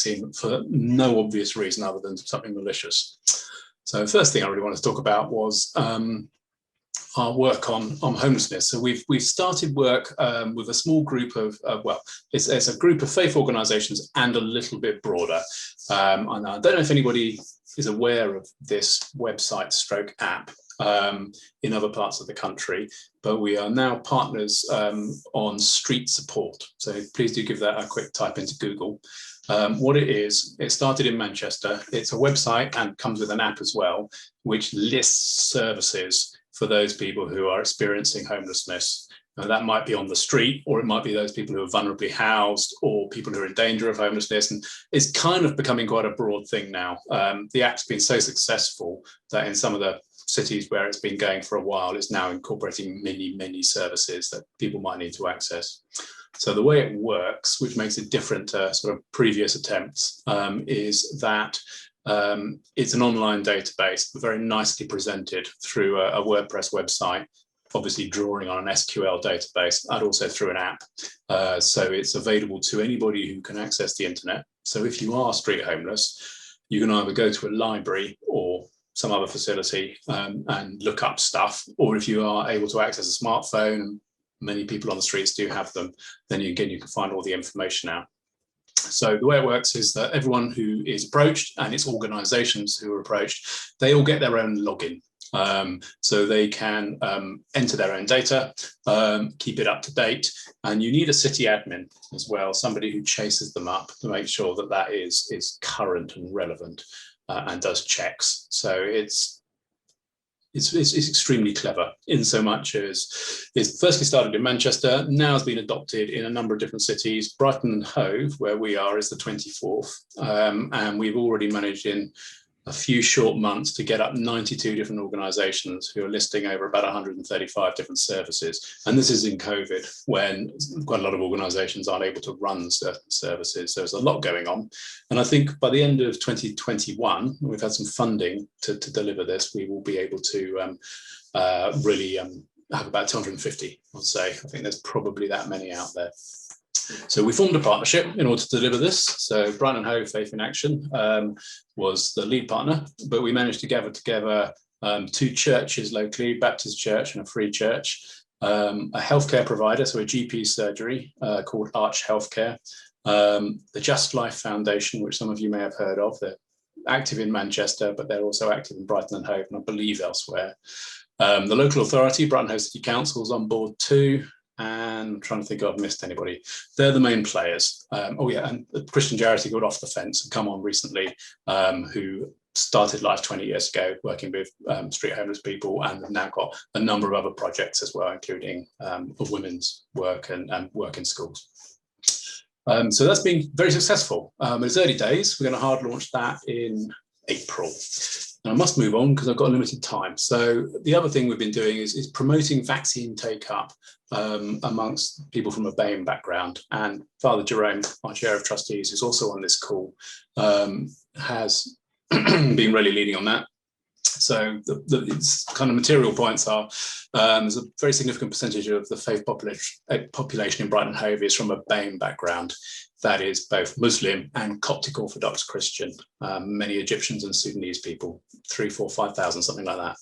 vaccine for no obvious reason other than something malicious. So first thing I really wanted to talk about was our work on homelessness. So we've started work with a small group of, well, it's a group of faith organisations and a little bit broader. And I don't know if anybody is aware of this website stroke app in other parts of the country, but we are now partners on street support. So please do give that a quick type into Google. What it is, it started in Manchester. It's a website and comes with an app as well, which lists services for those people who are experiencing homelessness. Now, that might be on the street, or it might be those people who are vulnerably housed, or people who are in danger of homelessness. And it's kind of becoming quite a broad thing now. The app's been so successful that in some of the cities where it's been going for a while, it's now incorporating many services that people might need to access. So the way it works, which makes it different to sort of previous attempts, is that it's an online database, very nicely presented through a WordPress website, obviously drawing on an SQL database, and also through an app. So it's available to anybody who can access the internet. So if you are street homeless, you can either go to a library or some other facility and look up stuff, or if you are able to access a smartphone, and many people on the streets do have them, then you can find all the information out. So the way it works is that everyone who is approached, and it's organisations who are approached, they all get their own login. So they can enter their own data, keep it up to date, and you need a city admin as well, somebody who chases them up to make sure that that is current and relevant and does checks. So it's extremely clever in so much as it's firstly started in Manchester, now has been adopted in a number of different cities. Brighton and Hove, where we are, is the 24th. And we've already managed in a few short months to get up 92 different organisations who are listing over about 135 different services. And this is in COVID, when quite a lot of organisations aren't able to run certain services. So there's a lot going on. And I think by the end of 2021, we've had some funding to deliver this, we will be able to really have about 250, I'd say. I think there's probably that many out there. So we formed a partnership in order to deliver this. So Brighton and Hove Faith in Action was the lead partner, but we managed to gather together two churches locally, Baptist Church and a Free Church, a healthcare provider, so a GP surgery called Arch Healthcare, the Just Life Foundation, which some of you may have heard of. They're active in Manchester, but they're also active in Brighton and Hove, and I believe elsewhere. The local authority, Brighton Hove City Council, is on board too. And I'm trying to think if I've missed anybody. They're the main players. Oh yeah, and the Christian charity called Off the Fence and come on recently, who started life 20 years ago working with street homeless people, and have now got a number of other projects as well, including women's work and work in schools. So that's been very successful. It's early days. We're going to hard launch that in April. And I must move on because I've got a limited time. So the other thing we've been doing is promoting vaccine take-up amongst people from a BAME background. And Father Jerome, our chair of trustees, who's also on this call, has been really leading on that. So the kind of material points are, there's a very significant percentage of the faith population in Brighton and Hove is from a BAME background. That is both Muslim and Coptic Orthodox Christian, many Egyptians and Sudanese people, 3,000, 4,000, 5,000, something like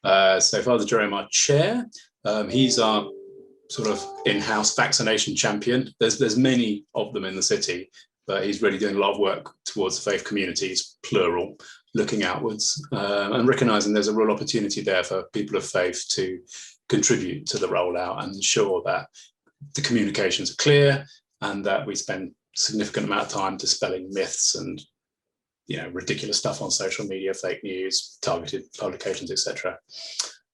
that. So Father Jerome, our chair, he's our sort of in-house vaccination champion. There's many of them in the city, but he's really doing a lot of work towards the faith communities, plural, looking outwards, and recognising there's a real opportunity there for people of faith to contribute to the rollout and ensure that the communications are clear, and that we spend a significant amount of time dispelling myths and, you know, ridiculous stuff on social media, fake news, targeted publications, etc.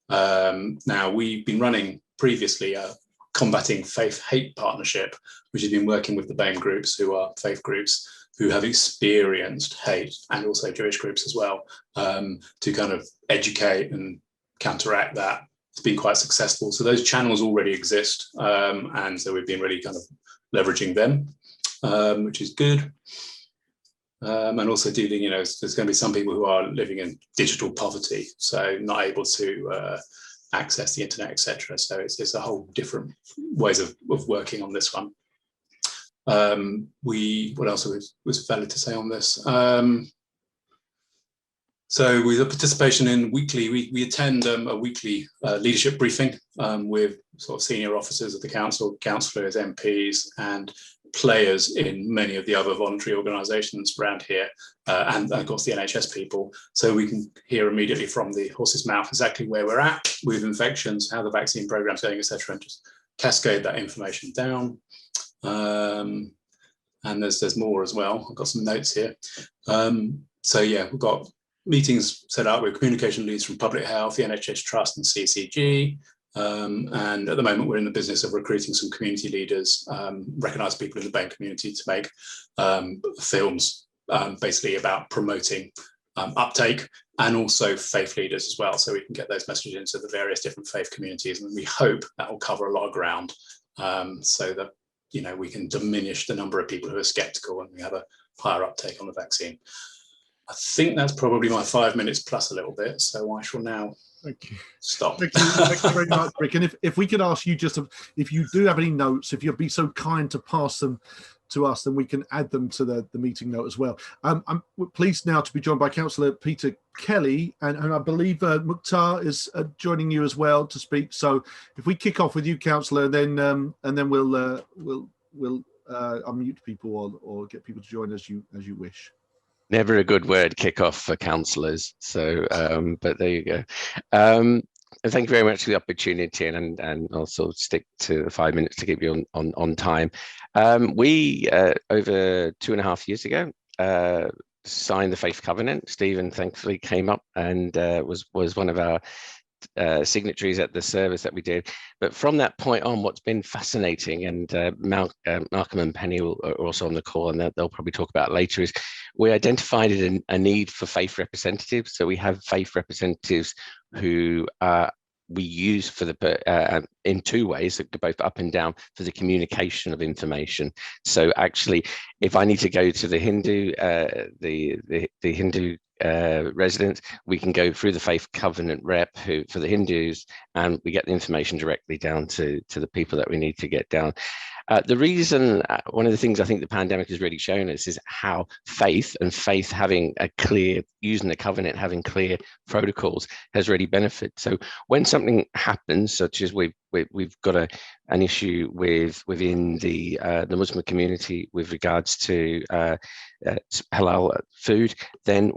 Now, we've been running previously a Combating Faith Hate partnership, which has been working with the BAME groups, who are faith groups who have experienced hate, and also Jewish groups as well, to kind of educate and counteract that. It's been quite successful. So those channels already exist, and so we've been really kind of leveraging them, which is good. And also dealing, you know, there's going to be some people who are living in digital poverty, so not able to access the internet, etc. So it's a whole different ways of working on this one. What else was valid to say on this? So with the participation in we attend a weekly leadership briefing with sort of senior officers of the council, councillors, MPs, and players in many of the other voluntary organisations around here, and of course the NHS people, so we can hear immediately from the horse's mouth exactly where we're at with infections, how the vaccine program's going, etc., and just cascade that information down. And there's more as well. I've got some notes here. So yeah, we've got meetings set up with communication leads from Public Health, the NHS Trust and CCG. And at the moment, we're in the business of recruiting some community leaders, recognised people in the BAME community to make films basically about promoting uptake, and also faith leaders as well, so we can get those messages into the various different faith communities. And we hope that will cover a lot of ground, so that we can diminish the number of people who are sceptical and we have a higher uptake on the vaccine. I think that's probably my 5 minutes plus a little bit, so I shall now stop. Thank you very much, Rick. And if we could ask you if you do have any notes, if you'd be so kind to pass them to us, then we can add them to the meeting note as well. I'm pleased now to be joined by Councillor Peter Kelly, and I believe Mukhtar is joining you as well to speak. So if we kick off with you, Councillor, and then we'll unmute people or get people to join as you wish. Never a good word, kick off, for councillors. So, but there you go. And thank you very much for the opportunity, and also stick to the 5 minutes to keep you on time. We over 2.5 years ago signed the Faith Covenant. Stephen thankfully came up and was one of our signatories at the service that we did. But from that point on, what's been fascinating, and Malcolm and Penny are also on the call, and they'll probably talk about it later, is we identified a need for faith representatives. So we have faith representatives who we use for in two ways, both up and down, for the communication of information. So actually, if I need to go to the Hindu, the Hindu residents, we can go through the Faith Covenant rep for the Hindus, and we get the information directly down to the people that we need to get down. The reason, one of the things I think the pandemic has really shown us is how faith having using the covenant, having clear protocols has really benefited. So when something happens, such as we've got an issue within the Muslim community with regards to halal food, then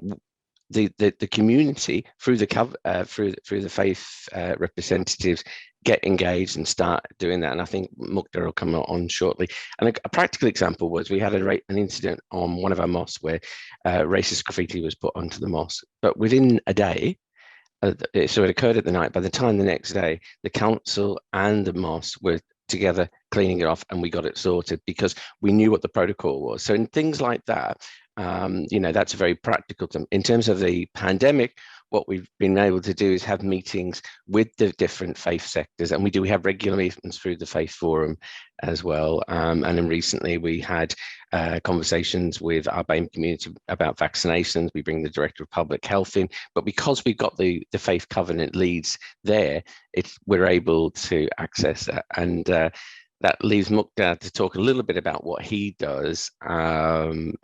the community through the faith representatives get engaged and start doing that. And I think Mukhtar will come on shortly. And a practical example was we had an incident on one of our mosques where racist graffiti was put onto the mosque. But within a day, so it occurred at the night, by the time the next day, the council and the mosque were together cleaning it off, and we got it sorted because we knew what the protocol was. So in things like that, that's a very practical thing. In terms of the pandemic, what we've been able to do is have meetings with the different faith sectors, and we have regular meetings through the Faith Forum as well. And then recently we had conversations with our BAME community about vaccinations. We bring the Director of Public Health in, but because we've got the Faith Covenant leads there, we're able to access that. And that leaves Mukhtar to talk a little bit about what he does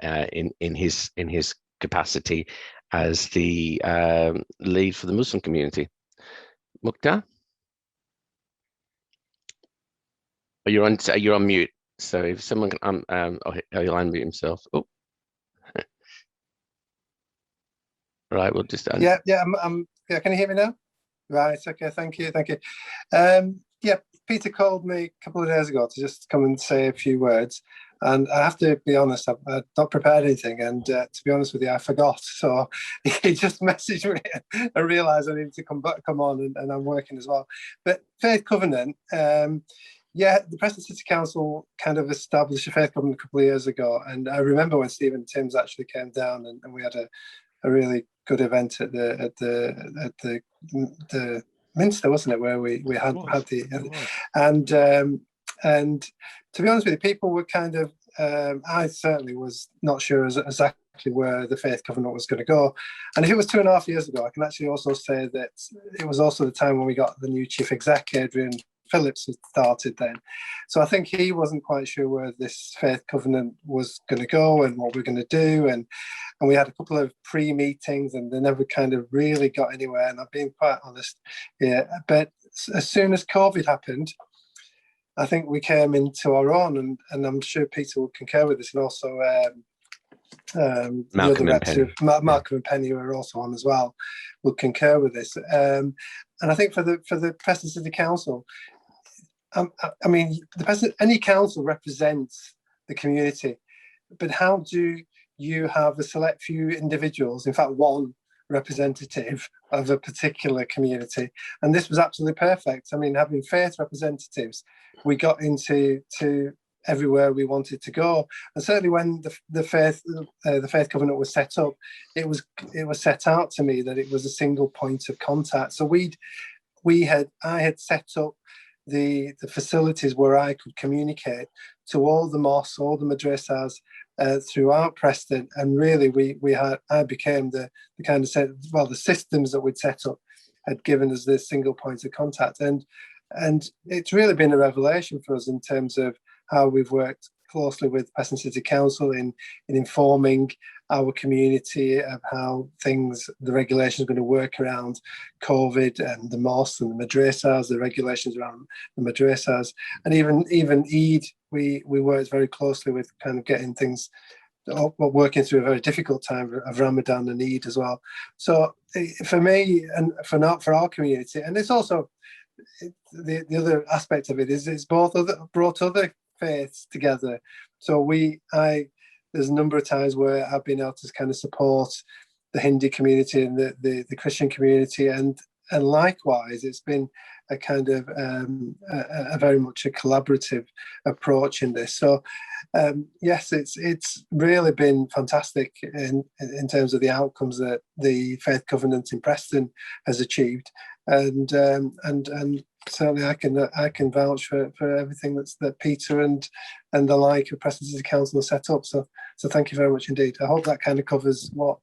in his capacity as the lead for the Muslim community. Mukhtar, you're on mute. So if someone can, he'll unmute himself. Oh, right. We'll just yeah. Can you hear me now? Right. Okay. Thank you. Yeah. Peter called me a couple of days ago to just come and say a few words. And I have to be honest, I've not prepared anything. And to be honest with you, I forgot. So he just messaged me. I realised I needed to come on, and I'm working as well. But Faith Covenant, the Preston City Council kind of established a Faith Covenant a couple of years ago. And I remember when Stephen Timms actually came down, and we had a really good event at the Minster, wasn't it, where we had the and to be honest with you, people were kind of I certainly was not sure exactly where the Faith Covenant was going to go. And if it was 2.5 years ago, I can actually also say that it was also the time when we got the new chief exec, Adrian Phillips had started then. So I think he wasn't quite sure where this faith covenant was going to go and what we're going to do. And we had a couple of pre-meetings and they never kind of really got anywhere. And I've been quite honest, yeah. But as soon as COVID happened, I think we came into our own, and I'm sure Peter will concur with this, and also the other reps, Malcolm and Penny, who are also on as well, will concur with this. And I think for the Preston City Council, I mean, any council represents the community, but how do you have a select few individuals, in fact, one representative of a particular community? And this was absolutely perfect. I mean, having faith representatives, we got into everywhere we wanted to go. And certainly when the faith covenant was set up, it was set out to me that it was a single point of contact. So I had set up the facilities where I could communicate to all the mosques, all the madrasas throughout Preston, and really I became the kind of the systems that we'd set up had given us this single point of contact, and it's really been a revelation for us in terms of how we've worked closely with Preston City Council in informing our community of how the regulations are going to work around COVID and the mosques and the madrasas, the regulations around the madrasas, and even Eid, we worked very closely with kind of getting things, working through a very difficult time of Ramadan and Eid as well. So for me and for our community, and it's also the other aspect of it is it's brought other faiths together. So there's a number of times where I've been able to kind of support the Hindu community and the Christian community, and likewise, it's been a kind of a very much a collaborative approach in this. So yes, it's really been fantastic in terms of the outcomes that the Faith Covenant in Preston has achieved, and certainly I can vouch for everything that Peter and the like of Preston City Council have set up. So thank you very much indeed. I hope that kind of covers what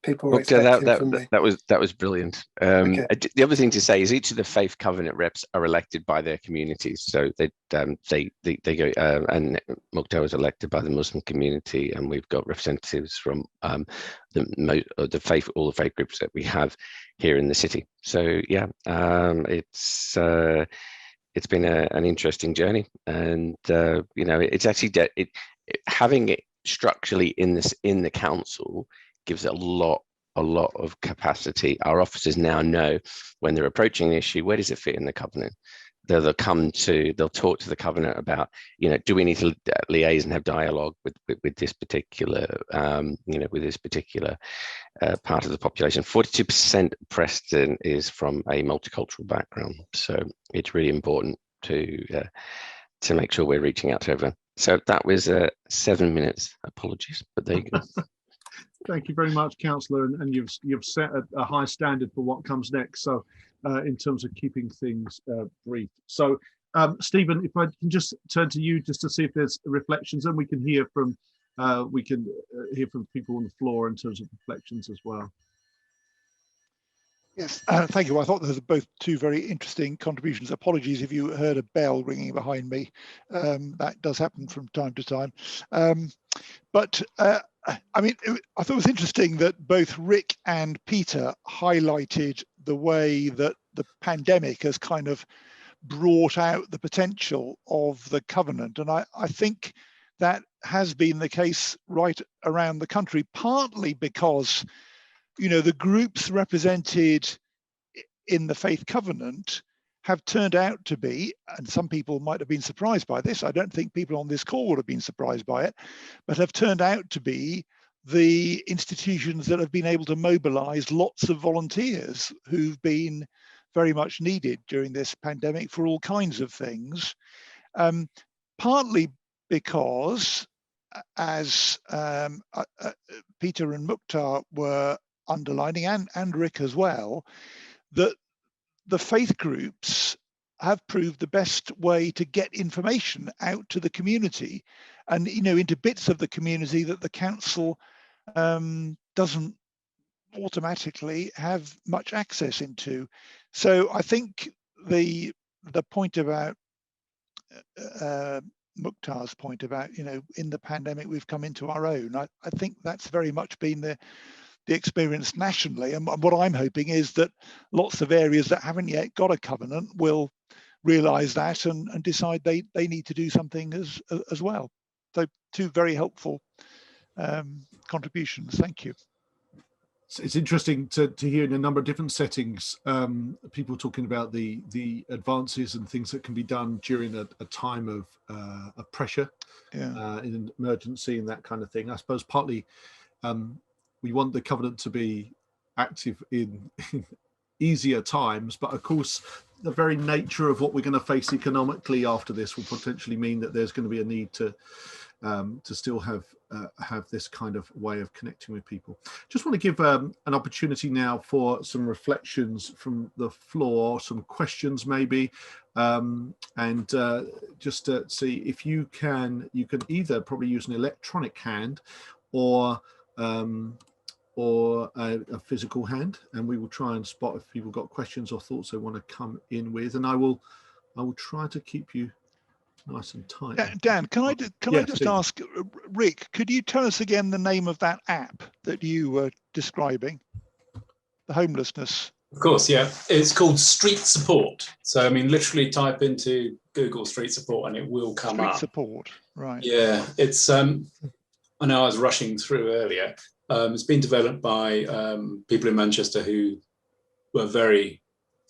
people were expecting from me. That was brilliant. Okay. The other thing to say is each of the Faith Covenant reps are elected by their communities. So they go, and Mukhtar was elected by the Muslim community, and we've got representatives from all the faith groups that we have here in the city. So yeah, it's been an interesting journey, and it's actually having it structurally in the council gives it a lot of capacity. Our officers now know when they're approaching an issue, where does it fit in the covenant? They'll talk to the covenant about, do we need to liaise and have dialogue with this particular, with this particular part of the population. 42% of Preston is from a multicultural background, so it's really important to make sure we're reaching out to everyone. So that was 7 minutes. Apologies, but there you go. Thank you very much, Councillor, and you've set a high standard for what comes next. So, in terms of keeping things brief. So, Stephen, if I can just turn to you just to see if there's reflections, and we can hear from people on the floor in terms of reflections as well. Yes, thank you. I thought those are both two very interesting contributions. Apologies if you heard a bell ringing behind me. That does happen from time to time. But I mean, I thought it was interesting that both Rick and Peter highlighted the way that the pandemic has kind of brought out the potential of the covenant. And I think that has been the case right around the country, partly because, the groups represented in the Faith Covenant have turned out to be, and some people might have been surprised by this, I don't think people on this call would have been surprised by it, but have turned out to be the institutions that have been able to mobilize lots of volunteers who've been very much needed during this pandemic for all kinds of things, partly because, as Peter and Mukhtar were underlining, and Rick as well, that the faith groups have proved the best way to get information out to the community and, into bits of the community that the council doesn't automatically have much access into. So I think the the point about Mukhtar's point about, in the pandemic we've come into our own. I think that's very much been the experience nationally, and what I'm hoping is that lots of areas that haven't yet got a covenant will realise that and decide they need to do something as well. So two very helpful contributions. Thank you. It's interesting to hear in a number of different settings, people talking about the advances and things that can be done during a time of pressure, in an emergency and that kind of thing. I suppose partly we want the covenant to be active in easier times, but of course the very nature of what we're going to face economically after this will potentially mean that there's going to be a need to still have this kind of way of connecting with people. Just want to give an opportunity now for some reflections from the floor, some questions maybe, and just to see if you can either probably use an electronic hand or a physical hand, and we will try and spot if people got questions or thoughts they want to come in with, and I will try to keep you nice and tight. Dan, can I just ask, Rick, could you tell us again the name of that app that you were describing, the homelessness? Of course, yeah. It's called Street Support. So, I mean, literally type into Google Street Support and it will come up. Street Support, right. Yeah, it's, I know I was rushing through earlier. It's been developed by people in Manchester who were very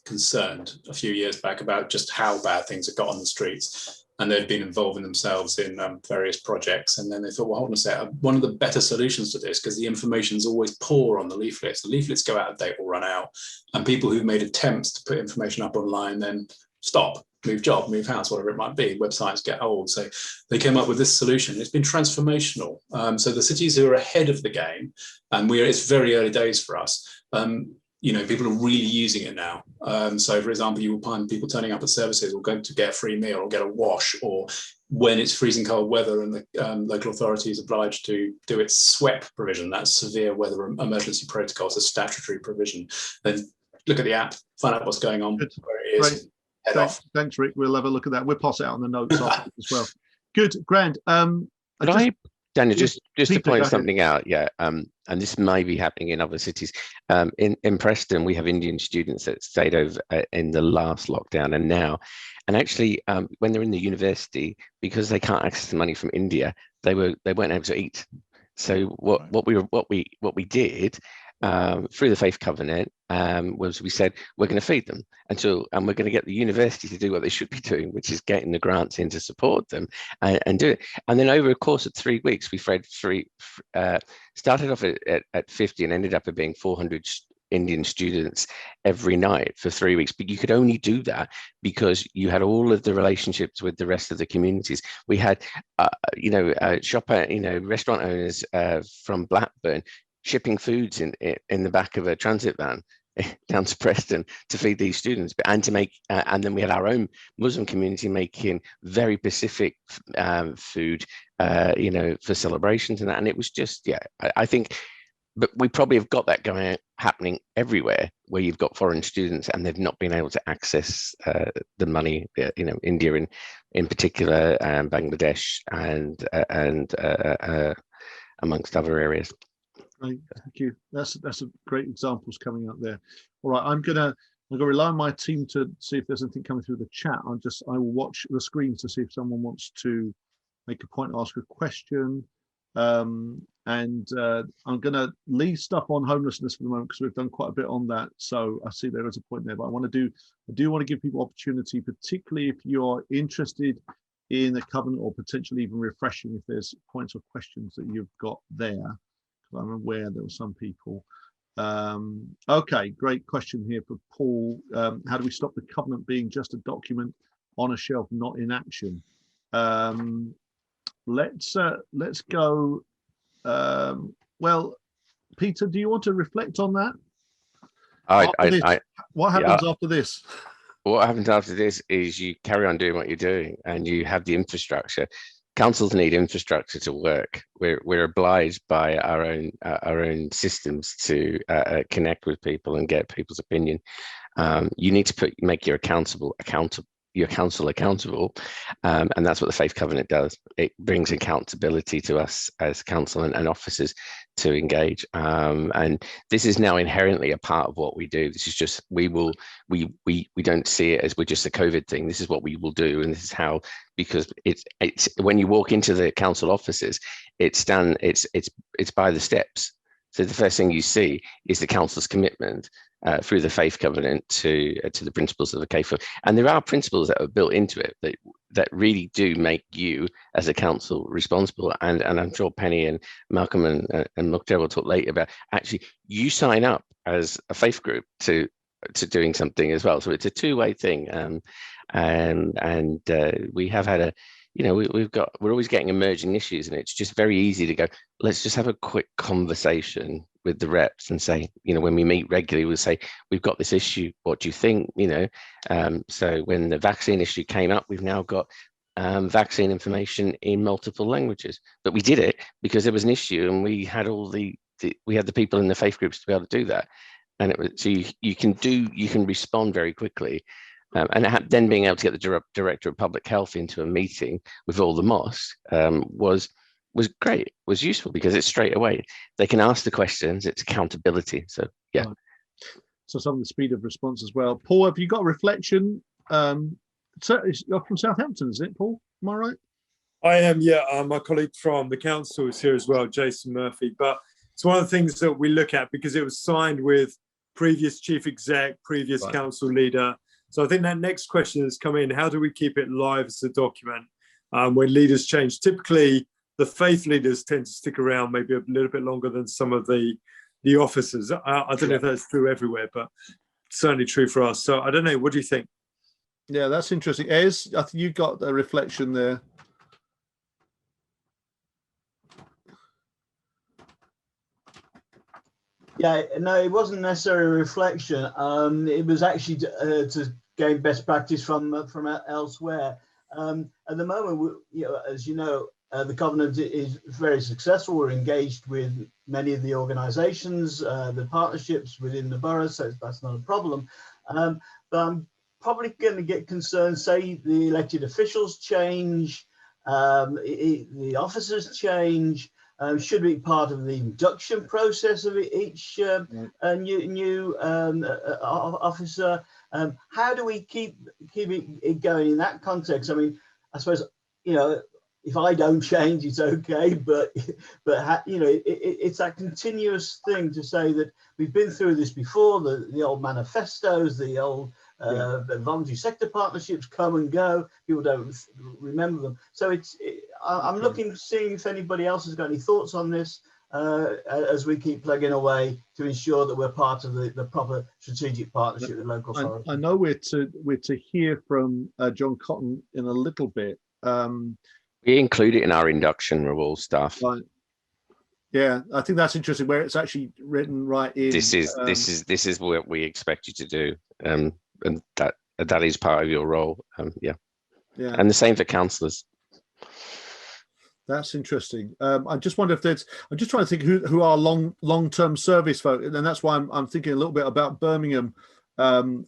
concerned a few years back about just how bad things had got on the streets. And they'd been involving themselves in various projects. And then they thought, well, hold on a sec, one of the better solutions to this, because the information is always poor on the leaflets. The leaflets go out of date or run out. And people who've made attempts to put information up online then stop, move job, move house, whatever it might be. Websites get old. So they came up with this solution. It's been transformational. So the cities who are ahead of the game, and it's very early days for us, people are really using it now. So, for example, you will find people turning up at services or going to get a free meal or get a wash, or when it's freezing cold weather and the local authority is obliged to do its SWEP provision, that's severe weather emergency protocols, a statutory provision, then look at the app, find out what's going on, where it is, head off. Thanks, Rick. We'll have a look at that. We'll pass it out on the notes after as well. Good, grand. Daniel, just to point something out, and this may be happening in other cities. In Preston, we have Indian students that stayed over in the last lockdown and now, and actually, when they're in the university, because they can't access the money from India, they weren't able to eat. So what we did through the Faith Covenant was we said we're going to feed them and we're going to get the university to do what they should be doing, which is getting the grants in to support them and do it. And then over a course of 3 weeks, we started off at 50 and ended up at being 400 Indian students every night for 3 weeks. But you could only do that because you had all of the relationships with the rest of the communities. We had, restaurant owners from Blackburn shipping foods in the back of a transit van down to Preston to feed these students, and to make, and then we had our own Muslim community making very specific food, for celebrations and that. And it was just, I think, but we probably have got that happening everywhere where you've got foreign students and they've not been able to access the money, India in particular, and Bangladesh and amongst other areas. Great, thank you. That's a great examples coming up there. All right, I'm gonna rely on my team to see if there's anything coming through the chat. I will watch the screen to see if someone wants to make a point, ask a question. And I'm gonna leave stuff on homelessness for the moment because we've done quite a bit on that. So I see there is a point there, but I do want to give people opportunity, particularly if you're interested in the covenant or potentially even refreshing if there's points or questions that you've got there. I'm aware there were some people. Okay, great question here for Paul. How do we stop the covenant being just a document on a shelf, not in action? Let's go. Well, Peter, do you want to reflect on that? What happens after this? What happens after this is you carry on doing what you're doing, and you have the infrastructure. Councils need infrastructure to work. We're obliged by our own systems to connect with people and get people's opinion. You need to make your accountable. your council accountable, and that's what the faith covenant does. It brings accountability to us as council and officers to engage, and this is now inherently a part of what we do. This is just we don't see it as we're just a COVID thing. This is what we will do, and this is how, because it's when you walk into the council offices, it's by the steps. So the first thing you see is the council's commitment through the faith covenant to the principles of the CAFO. And there are principles that are built into it that really do make you as a council responsible. And I'm sure Penny and Malcolm and Mukhtar will talk later about, actually you sign up as a faith group to doing something as well. So it's a two-way thing. And we have had we're always getting emerging issues, and it's just very easy to go, let's just have a quick conversation with the reps and say, when we meet regularly, we'll say, we've got this issue, what do you think? So when the vaccine issue came up, we've now got vaccine information in multiple languages. But we did it because there was an issue, and we had we had the people in the faith groups to be able to do that. And it was, so you can respond very quickly. And then being able to get the director of public health into a meeting with all the mosques was great, was useful, because it's straight away. They can ask the questions, it's accountability. So, yeah. Right. So some of the speed of response as well. Paul, have you got a reflection? So you're from Southampton, is it, Paul? Am I right? I am, yeah. My colleague from the council is here as well, Jason Murphy. But it's one of the things that we look at because it was signed with previous chief exec, previous Right. council leader. So I think that next question has come in. How do we keep it live as a document when leaders change? Typically, the faith leaders tend to stick around maybe a little bit longer than some of the officers. I don't know if that's true everywhere, but certainly true for us. So I don't know. What do you think? Yeah, that's interesting. Ez, I think you got a reflection there. Yeah, no, it wasn't necessarily a reflection. It was actually to gain best practice from elsewhere. At the moment, as you know, the Covenant is very successful. We're engaged with many of the organisations, the partnerships within the borough, so that's not a problem. But I'm probably going to get concerned, say the elected officials change, the officers change. Should be part of the induction process of each new officer. How do we keep it going in that context? I mean, I suppose, if I don't change, it's okay, but it's that continuous thing to say that we've been through this before. The old manifestos, the old voluntary sector partnerships come and go. People don't remember them. So I'm looking, seeing if anybody else has got any thoughts on this as we keep plugging away to ensure that we're part of the proper strategic partnership with local authorities. I know we're to hear from John Cotton in a little bit. We include it in our induction of all staff. Right. Yeah, I think that's interesting, where it's actually written right in. This is what we expect you to do, and that is part of your role. Yeah, and the same for councillors. That's interesting. I just wonder if I'm just trying to think who are long-term service folk, and that's why I'm thinking a little bit about Birmingham,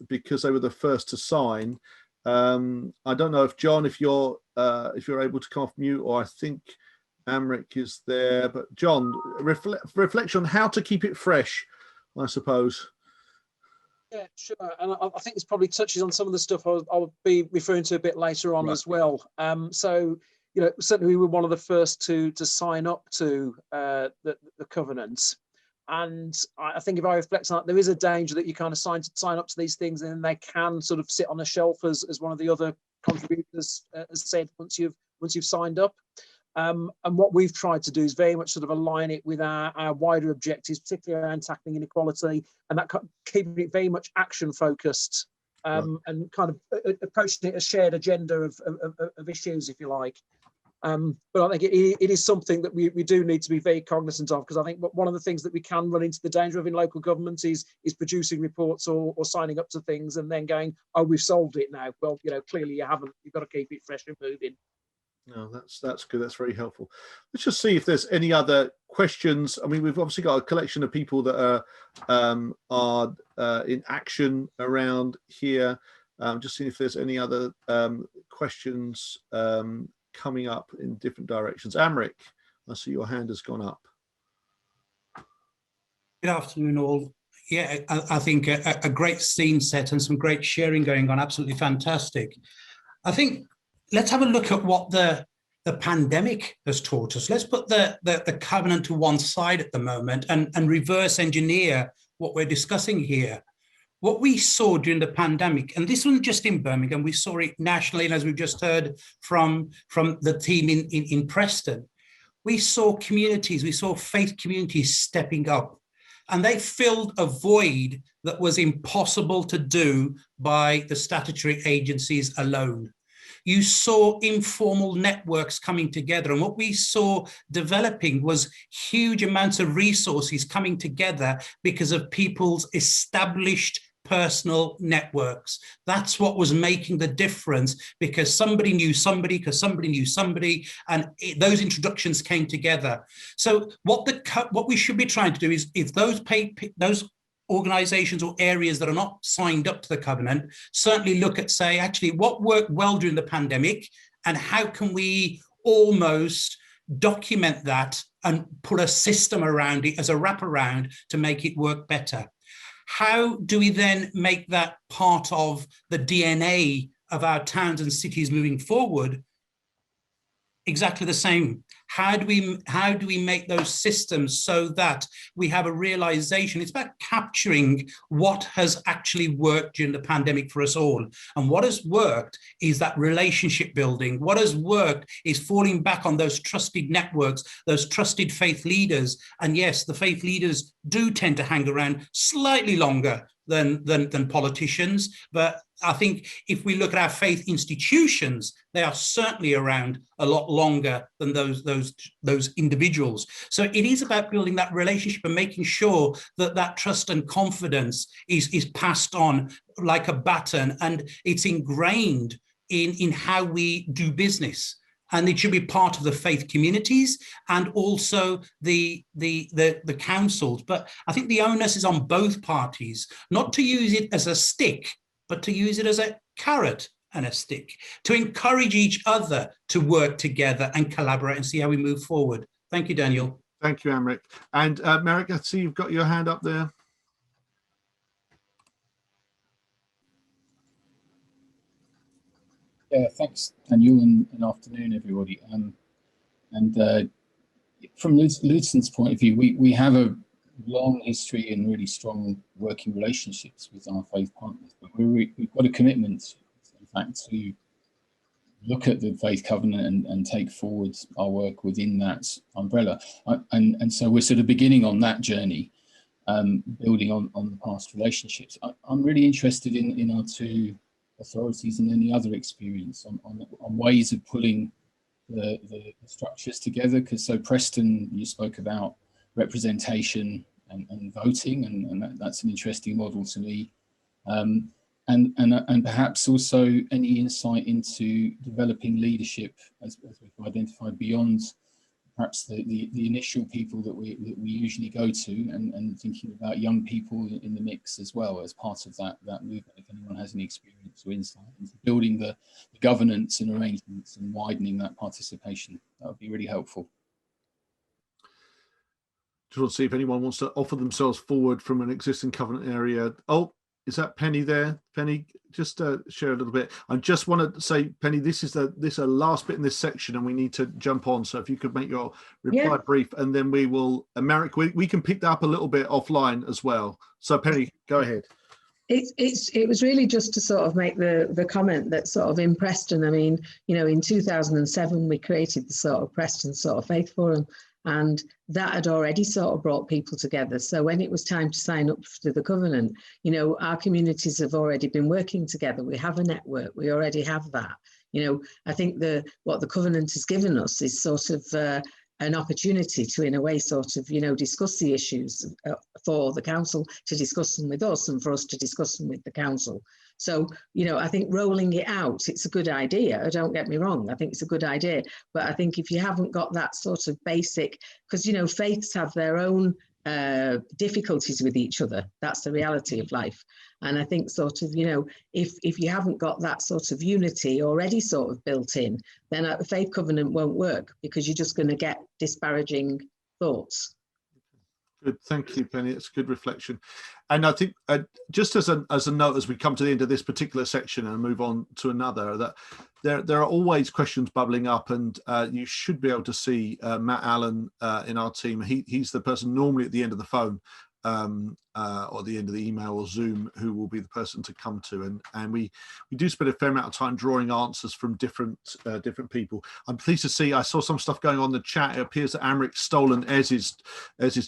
because they were the first to sign. I don't know if John, if you're able to come off mute, or I think Amric is there, but John, reflection on how to keep it fresh, I suppose. Yeah, sure. And I think this probably touches on some of the stuff I'll be referring to a bit later on as well. So, certainly we were one of the first to sign up to the covenant. And I think if I reflect on that, there is a danger that you kind of sign up to these things and they can sort of sit on a shelf as one of the other contributors has said once you've signed up. And what we've tried to do is very much sort of align it with our wider objectives, particularly around tackling inequality, and that keeping it very much action focused, and kind of approaching it a shared agenda of issues, if you like. But I think it is something that we do need to be very cognizant of, because I think one of the things that we can run into the danger of in local government is producing reports or signing up to things and then going, oh, we've solved it now. Well, clearly you haven't. You've got to keep it fresh and moving. No, that's good. That's very helpful. Let's just see if there's any other questions. I mean, we've obviously got a collection of people that are in action around here. Just seeing if there's any other questions coming up in different directions. Amric, I see your hand has gone up. Good afternoon, all. Yeah, I think a great scene set and some great sharing going on. Absolutely fantastic. I think let's have a look at what the pandemic has taught us. Let's put the covenant to one side at the moment and reverse engineer what we're discussing here. What we saw during the pandemic, and this wasn't just in Birmingham, we saw it nationally, and as we've just heard from the team in Preston, we saw communities, we saw faith communities stepping up, and they filled a void that was impossible to do by the statutory agencies alone. You saw informal networks coming together, and what we saw developing was huge amounts of resources coming together because of people's established personal networks. That's what was making the difference, because somebody knew somebody, because somebody knew somebody, and those introductions came together. So what we should be trying to do is, if those organizations or areas that are not signed up to the covenant, certainly look at, say, actually what worked well during the pandemic, and how can we almost document that and put a system around it as a wraparound to make it work better. How do we then make that part of the DNA of our towns and cities moving forward? Exactly the same. How do we make those systems so that we have a realization? It's about capturing what has actually worked during the pandemic for us all. And what has worked is that relationship building. What has worked is falling back on those trusted networks, those trusted faith leaders. And yes, the faith leaders do tend to hang around slightly longer than politicians, but I think if we look at our faith institutions, they are certainly around a lot longer than those individuals. So it is about building that relationship and making sure that that trust and confidence is passed on like a baton, and it's ingrained in how we do business. And it should be part of the faith communities and also the councils. But I think the onus is on both parties, not to use it as a stick, but to use it as a carrot and a stick, to encourage each other to work together and collaborate and see how we move forward. Thank you, Daniel. Thank you, Amric. And Merrick, I see you've got your hand up there. Yeah, thanks, Daniel, and afternoon, everybody. From Luton's point of view, we have a long history and really strong working relationships with our faith partners, but we've got a commitment, in fact, to look at the faith covenant and take forward our work within that umbrella. And so we're sort of beginning on that journey, building on the past relationships. I'm really interested in our two authorities and any other experience on ways of pulling the structures together, because so Preston, you spoke about representation and voting, and that's an interesting model to me, and perhaps also any insight into developing leadership as we've identified beyond perhaps the initial people that we usually go to, and thinking about young people in the mix as well as part of that movement, if anyone has any experience or insight into building the governance and arrangements and widening that participation, that would be really helpful. Just want to see if anyone wants to offer themselves forward from an existing covenant area. Oh, is that Penny there? Penny, just share a little bit. I just want to say, Penny, this is the last bit in this section, and we need to jump on. So if you could make your reply brief, and then we will, Merrick, we can pick that up a little bit offline as well. So Penny, go ahead. It was really just to sort of make the comment that sort of in Preston, I mean, you know, in 2007 we created the sort of Preston sort of Faith Forum, and that had already sort of brought people together. So when it was time to sign up to the covenant, you know, our communities have already been working together. We have a network. We already have that. You know, I think what the covenant has given us is sort of an opportunity to, in a way, sort of, you know, discuss the issues for the council to discuss them with us, and for us to discuss them with the council. So, you know, I think rolling it out, it's a good idea. Don't get me wrong. I think it's a good idea. But I think if you haven't got that sort of basic, because, you know, faiths have their own difficulties with each other. That's the reality of life. And I think sort of, you know, if you haven't got that sort of unity already sort of built in, then a faith covenant won't work, because you're just going to get disparaging thoughts. Good, thank you, Penny. It's a good reflection. And I think just as a note, as we come to the end of this particular section and move on to another, that there are always questions bubbling up, and you should be able to see Matt Allen in our team. He's the person normally at the end of the phone or the end of the email or Zoom who will be the person to come to, and we do spend a fair amount of time drawing answers from different people. I'm pleased to see I saw some stuff going on in the chat. It appears that Amric's stolen Ez's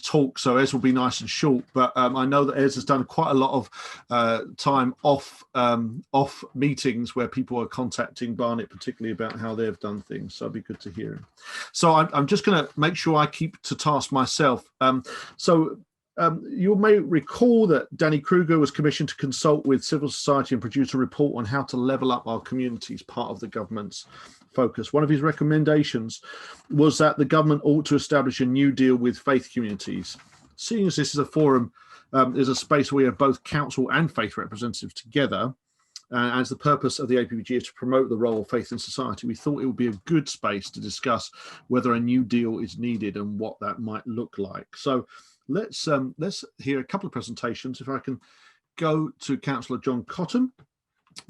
talk, so Ez will be nice and short, but I know that Ez has done quite a lot of time off meetings where people are contacting Barnet particularly about how they've done things, so it'd be good to hear him. So I'm just going to make sure I keep to task myself. You may recall that Danny Kruger was commissioned to consult with civil society and produce a report on how to level up our communities, part of the government's focus. One of his recommendations was that the government ought to establish a new deal with faith communities. Seeing as this is a forum, is a space where we have both council and faith representatives together, as the purpose of the APPG is to promote the role of faith in society, we thought it would be a good space to discuss whether a new deal is needed and what that might look like. So let's hear a couple of presentations. If I can go to Councillor John Cotton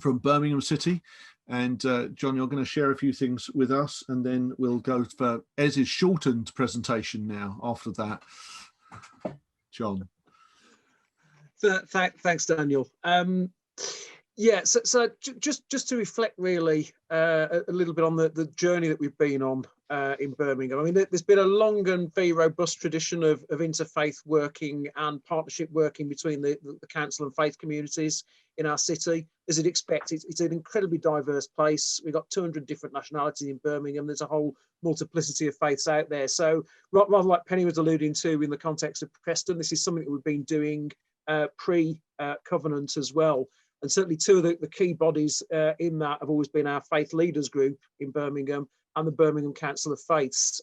from Birmingham City. And John, you're going to share a few things with us, and then we'll go for Ez's shortened presentation now after that. John. Thanks, Daniel. Yeah, so just to reflect really a little bit on the journey that we've been on in Birmingham. I mean, there's been a long and very robust tradition of interfaith working and partnership working between the council and faith communities in our city. As you'd expect, it's an incredibly diverse place. We've got 200 different nationalities in Birmingham. There's a whole multiplicity of faiths out there. So rather like Penny was alluding to in the context of Preston, this is something that we've been doing pre-Covenant as well. And certainly two of the key bodies in that have always been our Faith Leaders Group in Birmingham and the Birmingham Council of Faiths,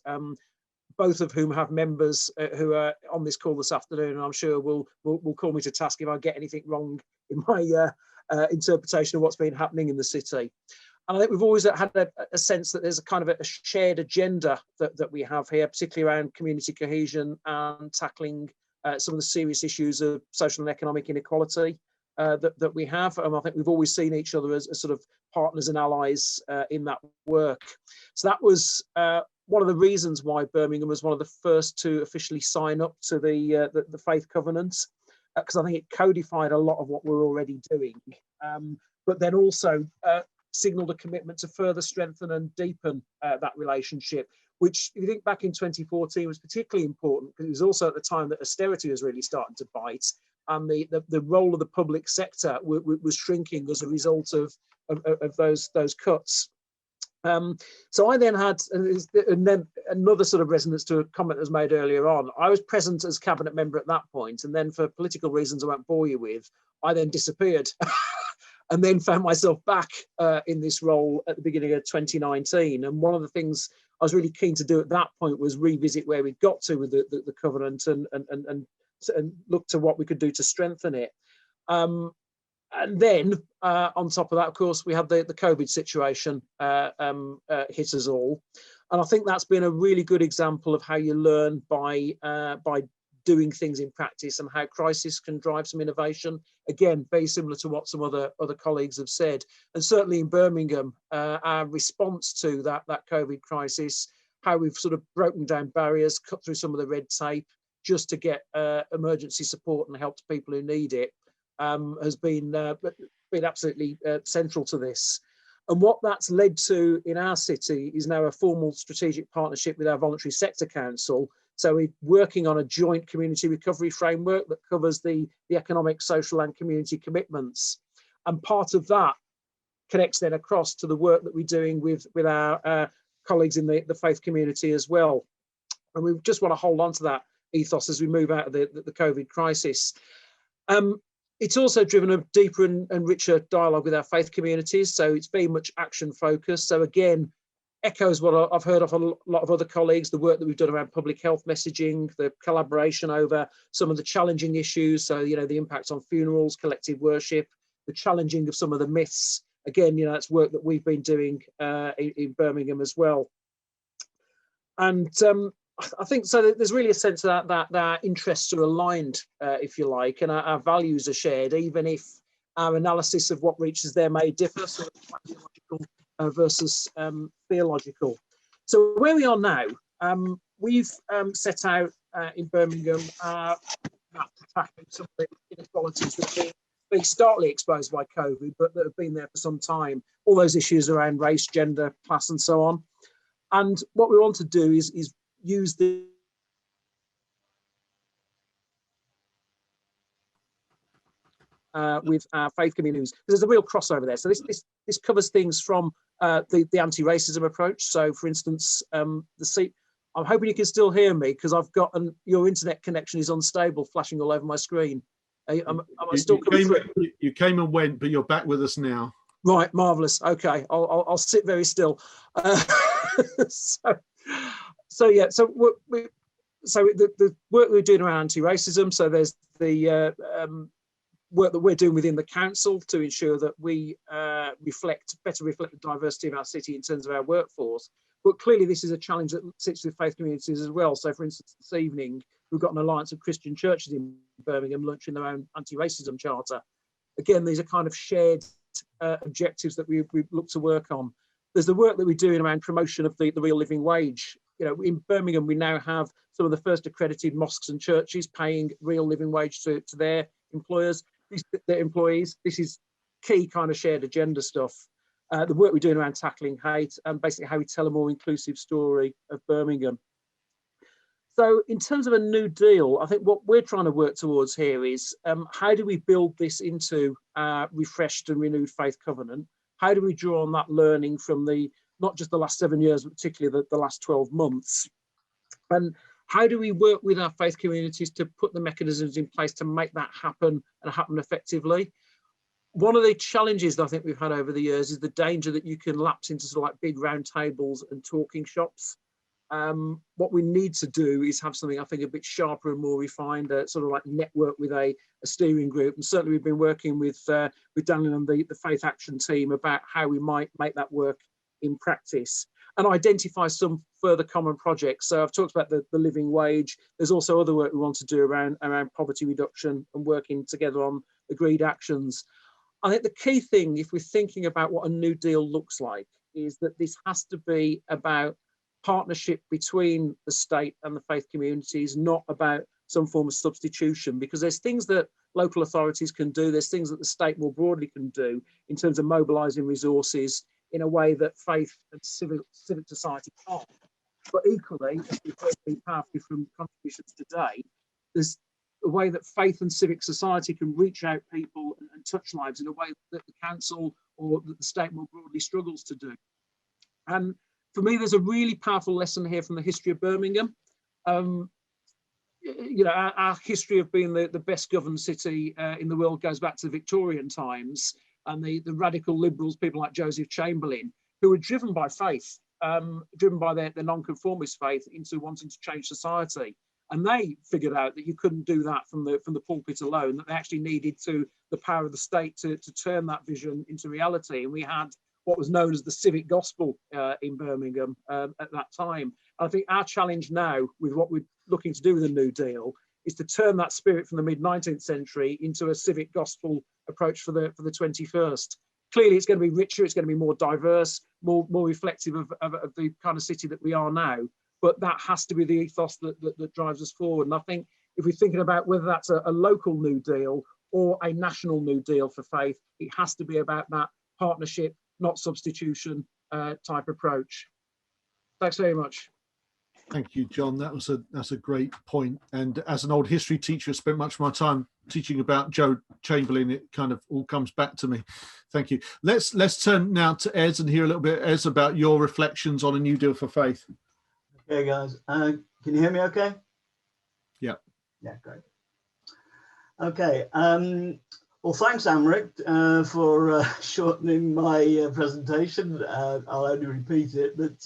both of whom have members who are on this call this afternoon, and I'm sure will call me to task if I get anything wrong in my interpretation of what's been happening in the city. And I think we've always had a sense that there's a kind of a shared agenda that we have here, particularly around community cohesion and tackling some of the serious issues of social and economic inequality that we have. And I think we've always seen each other as sort of partners and allies in that work. So that was one of the reasons why Birmingham was one of the first to officially sign up to the Faith Covenant, because I think it codified a lot of what we're already doing, but then also signalled a commitment to further strengthen and deepen that relationship, which if you think back in 2014 was particularly important because it was also at the time that austerity was really starting to bite, and the role of the public sector was shrinking as a result of those cuts. So I then had, and then another sort of resonance to a comment that was made earlier on, I was present as cabinet member at that point, and then for political reasons I won't bore you with, I then disappeared and then found myself back in this role at the beginning of 2019. And one of the things I was really keen to do at that point was revisit where we got to with the covenant and look to what we could do to strengthen it. And then on top of that, of course, we had the COVID situation hit us all. And I think that's been a really good example of how you learn by doing things in practice and how crisis can drive some innovation. Again, very similar to what some other colleagues have said. And certainly in Birmingham, our response to that COVID crisis, how we've sort of broken down barriers, cut through some of the red tape just to get emergency support and help to people who need it, has been absolutely central to this. And what that's led to in our city is now a formal strategic partnership with our voluntary sector council. So we're working on a joint community recovery framework that covers the economic, social and community commitments. And part of that connects then across to the work that we're doing with our colleagues in the faith community as well. And we just want to hold on to that ethos as we move out of the COVID crisis. It's also driven a deeper and richer dialogue with our faith communities. So it's very much action focused. So again, echoes what I've heard of a lot of other colleagues, the work that we've done around public health messaging, the collaboration over some of the challenging issues. So, you know, the impact on funerals, collective worship, the challenging of some of the myths. Again, you know, that's work that we've been doing in Birmingham as well. And I think so there's really a sense that our interests are aligned, if you like, and our values are shared, even if our analysis of what reaches there may differ, so ideological versus theological. So where we are now, we've set out in Birmingham to tackle some of the inequalities that have been starkly exposed by COVID, but that have been there for some time. All those issues around race, gender, class, and so on. And what we want to do is use the with our faith communities. There's a real crossover there. So this covers things from the anti-racism approach. So, for instance, I'm hoping you can still hear me because I've got your internet connection is unstable, flashing all over my screen. Am I still coming through? You came and went, but you're back with us now. Right, marvelous. Okay, I'll sit very still. So yeah, so the work we're doing around anti-racism. So there's the work that we're doing within the council to ensure that we better reflect the diversity of our city in terms of our workforce. But clearly this is a challenge that sits with faith communities as well. So for instance, this evening, we've got an alliance of Christian churches in Birmingham launching their own anti-racism charter. Again, these are kind of shared objectives that we look to work on. There's the work that we're doing around promotion of the real living wage. You know, in Birmingham, we now have some of the first accredited mosques and churches paying real living wage to their employers, their employees. This is key kind of shared agenda stuff. The work we're doing around tackling hate and basically how we tell a more inclusive story of Birmingham. So in terms of a new deal, I think what we're trying to work towards here is how do we build this into our refreshed and renewed faith covenant? How do we draw on that learning from not just the last 7 years, but particularly the last 12 months? And how do we work with our faith communities to put the mechanisms in place to make that happen and happen effectively? One of the challenges that I think we've had over the years is the danger that you can lapse into sort of like big round tables and talking shops. What we need to do is have something I think a bit sharper and more refined, sort of like network with a steering group. And certainly we've been working with Daniel and the Faith Action team about how we might make that work in practice and identify some further common projects. So I've talked about the living wage. There's also other work we want to do around poverty reduction and working together on agreed actions. I think the key thing, if we're thinking about what a new deal looks like, is that this has to be about partnership between the state and the faith communities, not about some form of substitution, because there's things that local authorities can do, there's things that the state more broadly can do in terms of mobilising resources in a way that faith and civic society can't. But equally, as we've heard powerfully from contributions today, there's a way that faith and civic society can reach out people and touch lives in a way that the council or that the state more broadly struggles to do. And for me, there's a really powerful lesson here from the history of Birmingham. You know, our history of being the best governed city in the world goes back to the Victorian times, and the radical liberals, people like Joseph Chamberlain, who were driven by faith, driven by their nonconformist faith into wanting to change society. And they figured out that you couldn't do that from the pulpit alone, that they actually needed the power of the state to turn that vision into reality. And we had what was known as the civic gospel in Birmingham at that time. And I think our challenge now with what we're looking to do with the New Deal is to turn that spirit from the mid-19th century into a civic gospel approach for the 21st. Clearly, it's going to be richer, it's going to be more diverse, more reflective of the kind of city that we are now. But that has to be the ethos that drives us forward. And I think if we're thinking about whether that's a local New Deal or a national New Deal for faith, it has to be about that partnership, not substitution type approach. Thanks very much. Thank you, John. That's a great point. And as an old history teacher, I spent much of my time teaching about Joe Chamberlain. It kind of all comes back to me. Thank you. Let's turn now to Ez and hear a little bit, Ez, about your reflections on a New Deal for faith. Okay, guys. Can you hear me okay? Yeah. Yeah, great. Okay. Well, thanks, Amrit, for shortening my presentation. I'll only repeat it. But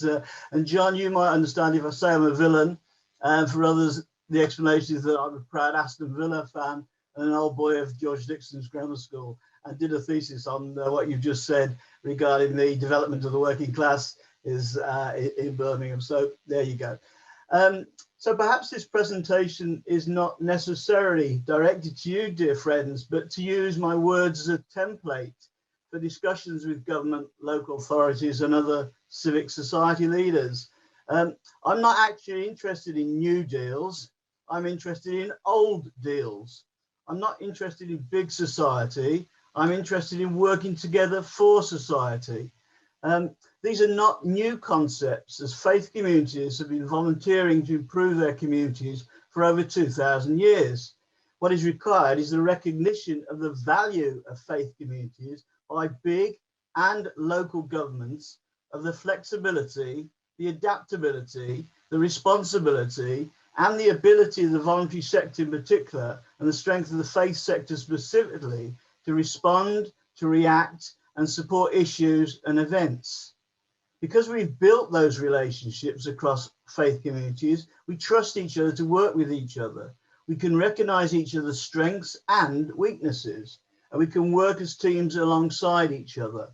and John, you might understand if I say I'm a villain. For others, the explanation is that I'm a proud Aston Villa fan and an old boy of George Dixon's grammar school. I did a thesis on what you've just said regarding the development of the working class in Birmingham. So there you go. So perhaps this presentation is not necessarily directed to you, dear friends, but to use my words as a template for discussions with government, local authorities and other civic society leaders. I'm not actually interested in new deals. I'm interested in old deals. I'm not interested in big society. I'm interested in working together for society. These are not new concepts, as faith communities have been volunteering to improve their communities for over 2,000 years. What is required is the recognition of the value of faith communities by big and local governments, of the flexibility, the adaptability, the responsibility, and the ability of the voluntary sector in particular, and the strength of the faith sector specifically, to respond, to react, and support issues and events. Because we've built those relationships across faith communities, we trust each other to work with each other. We can recognize each other's strengths and weaknesses, and we can work as teams alongside each other.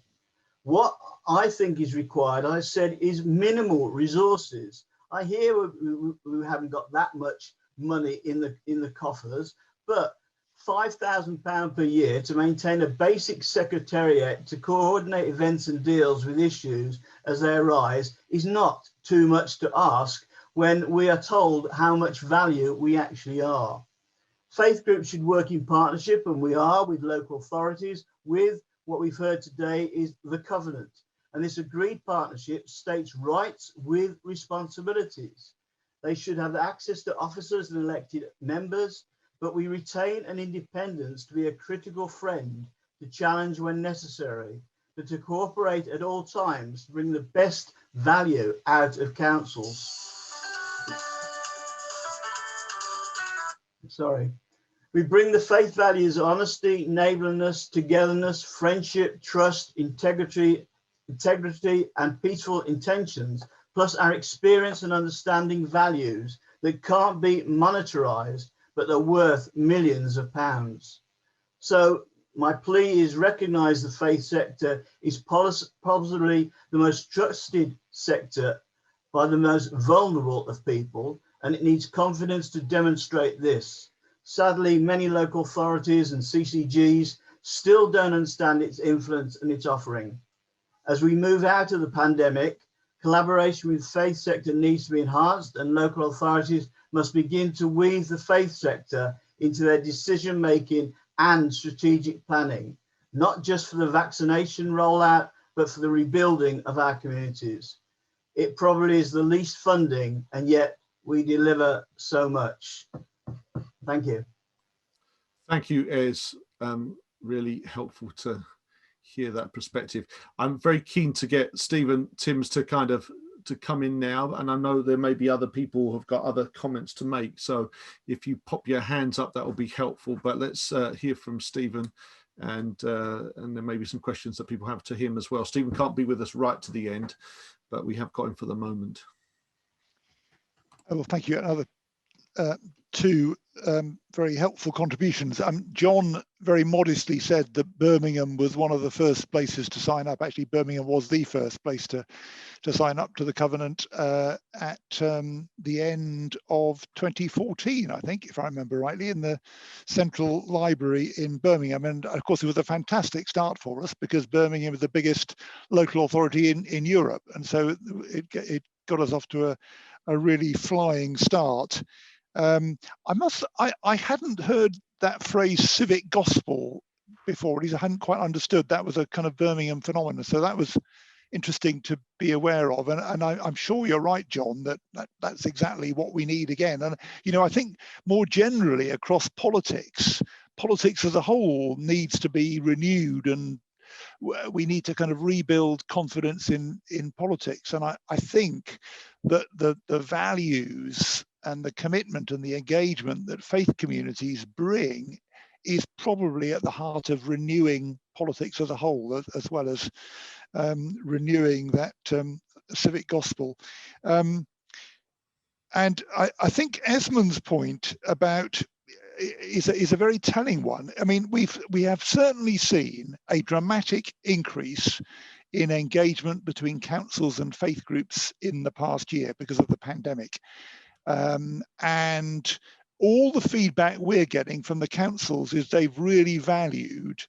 What I think is required, I said, is minimal resources. I hear we haven't got that much money in the coffers, but £5,000 per year to maintain a basic secretariat to coordinate events and deals with issues as they arise is not too much to ask when we are told how much value we actually are. Faith groups should work in partnership, and we are, with local authorities, with what we've heard today is the covenant. And this agreed partnership states rights with responsibilities. They should have access to officers and elected members, but we retain an independence to be a critical friend, to challenge when necessary, but to cooperate at all times to bring the best value out of councils. Sorry. We bring the faith values of honesty, neighborliness, togetherness, friendship, trust, integrity, and peaceful intentions, plus our experience and understanding values that can't be monetarized, but they're worth millions of pounds. So my plea is recognize the faith sector is possibly the most trusted sector by the most vulnerable of people, and it needs confidence to demonstrate this. Sadly, many local authorities and CCGs still don't understand its influence and its offering. As we move out of the pandemic, collaboration with the faith sector needs to be enhanced, and local authorities must begin to weave the faith sector into their decision-making and strategic planning, not just for the vaccination rollout, but for the rebuilding of our communities. It probably is the least funding, and yet we deliver so much. Thank you. Thank you, Ez. Really helpful to hear that perspective. I'm very keen to get Stephen Timms to come in now, and I know there may be other people who have got other comments to make, so if you pop your hands up that will be helpful. But let's hear from Stephen, and there may be some questions that people have to him as well. Stephen can't be with us right to the end, but we have got him for the moment. Well, thank you. Another two very helpful contributions. John very modestly said that Birmingham was one of the first places to sign up. Actually, Birmingham was the first place to sign up to the covenant at the end of 2014, I think, if I remember rightly, in the Central Library in Birmingham. And of course, it was a fantastic start for us because Birmingham is the biggest local authority in Europe. And so it got us off to a really flying start. I hadn't heard that phrase civic gospel before, at least I hadn't quite understood that was a kind of Birmingham phenomenon. So that was interesting to be aware of. And I'm sure you're right, John, that's exactly what we need again. And, you know, I think more generally across politics as a whole needs to be renewed, and we need to kind of rebuild confidence in politics. And I think that the values and the commitment and the engagement that faith communities bring is probably at the heart of renewing politics as a whole, as well as renewing that civic gospel. And I think Esmond's point about is a very telling one. I mean, we have certainly seen a dramatic increase in engagement between councils and faith groups in the past year because of the pandemic. And all the feedback we're getting from the councils is they've really valued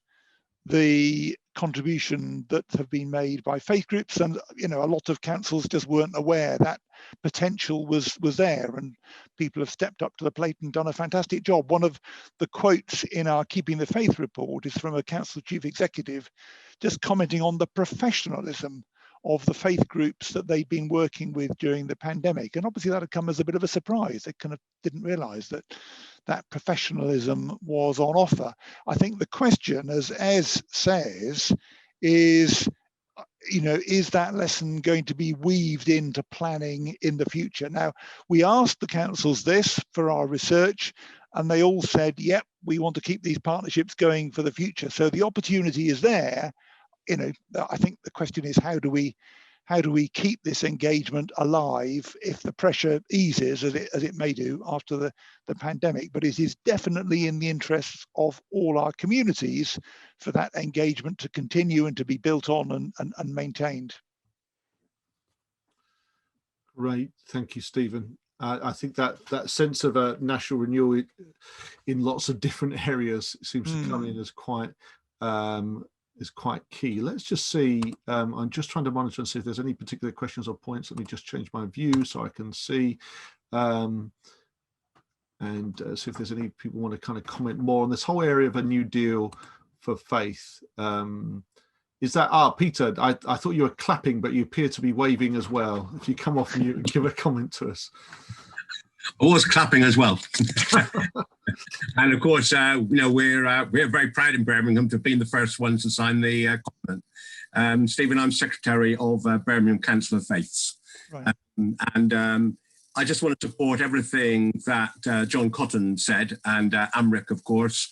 the contribution that have been made by faith groups, and a lot of councils just weren't aware that potential was there, and people have stepped up to the plate and done a fantastic job. One of the quotes in our Keeping the Faith report is from a council chief executive just commenting on the professionalism of the faith groups that they've been working with during the pandemic. And obviously that had come as a bit of a surprise. They kind of didn't realize that that professionalism was on offer. I think the question, as Ez says, is, is that lesson going to be weaved into planning in the future? Now, we asked the councils this for our research, and they all said, yep, we want to keep these partnerships going for the future. So the opportunity is there. I think the question is, how do we keep this engagement alive if the pressure eases, as it may do after the pandemic? But it is definitely in the interests of all our communities for that engagement to continue and to be built on and maintained. Great, thank you, Stephen. I think that sense of a national renewal in lots of different areas seems to come in as quite key. Let's just see. I'm just trying to monitor and see if there's any particular questions or points. Let me just change my view so I can see, and see if there's any people want to kind of comment more on this whole area of a new deal for faith. Is that Peter? I thought you were clapping, but you appear to be waving as well. If you come off mute and give a comment to us. I was clapping as well. And of course, we're very proud in Birmingham to have been the first ones to sign the covenant. Stephen, I'm secretary of Birmingham Council of Faiths. Right. I just want to support everything that John Cotton said, and Amric, of course,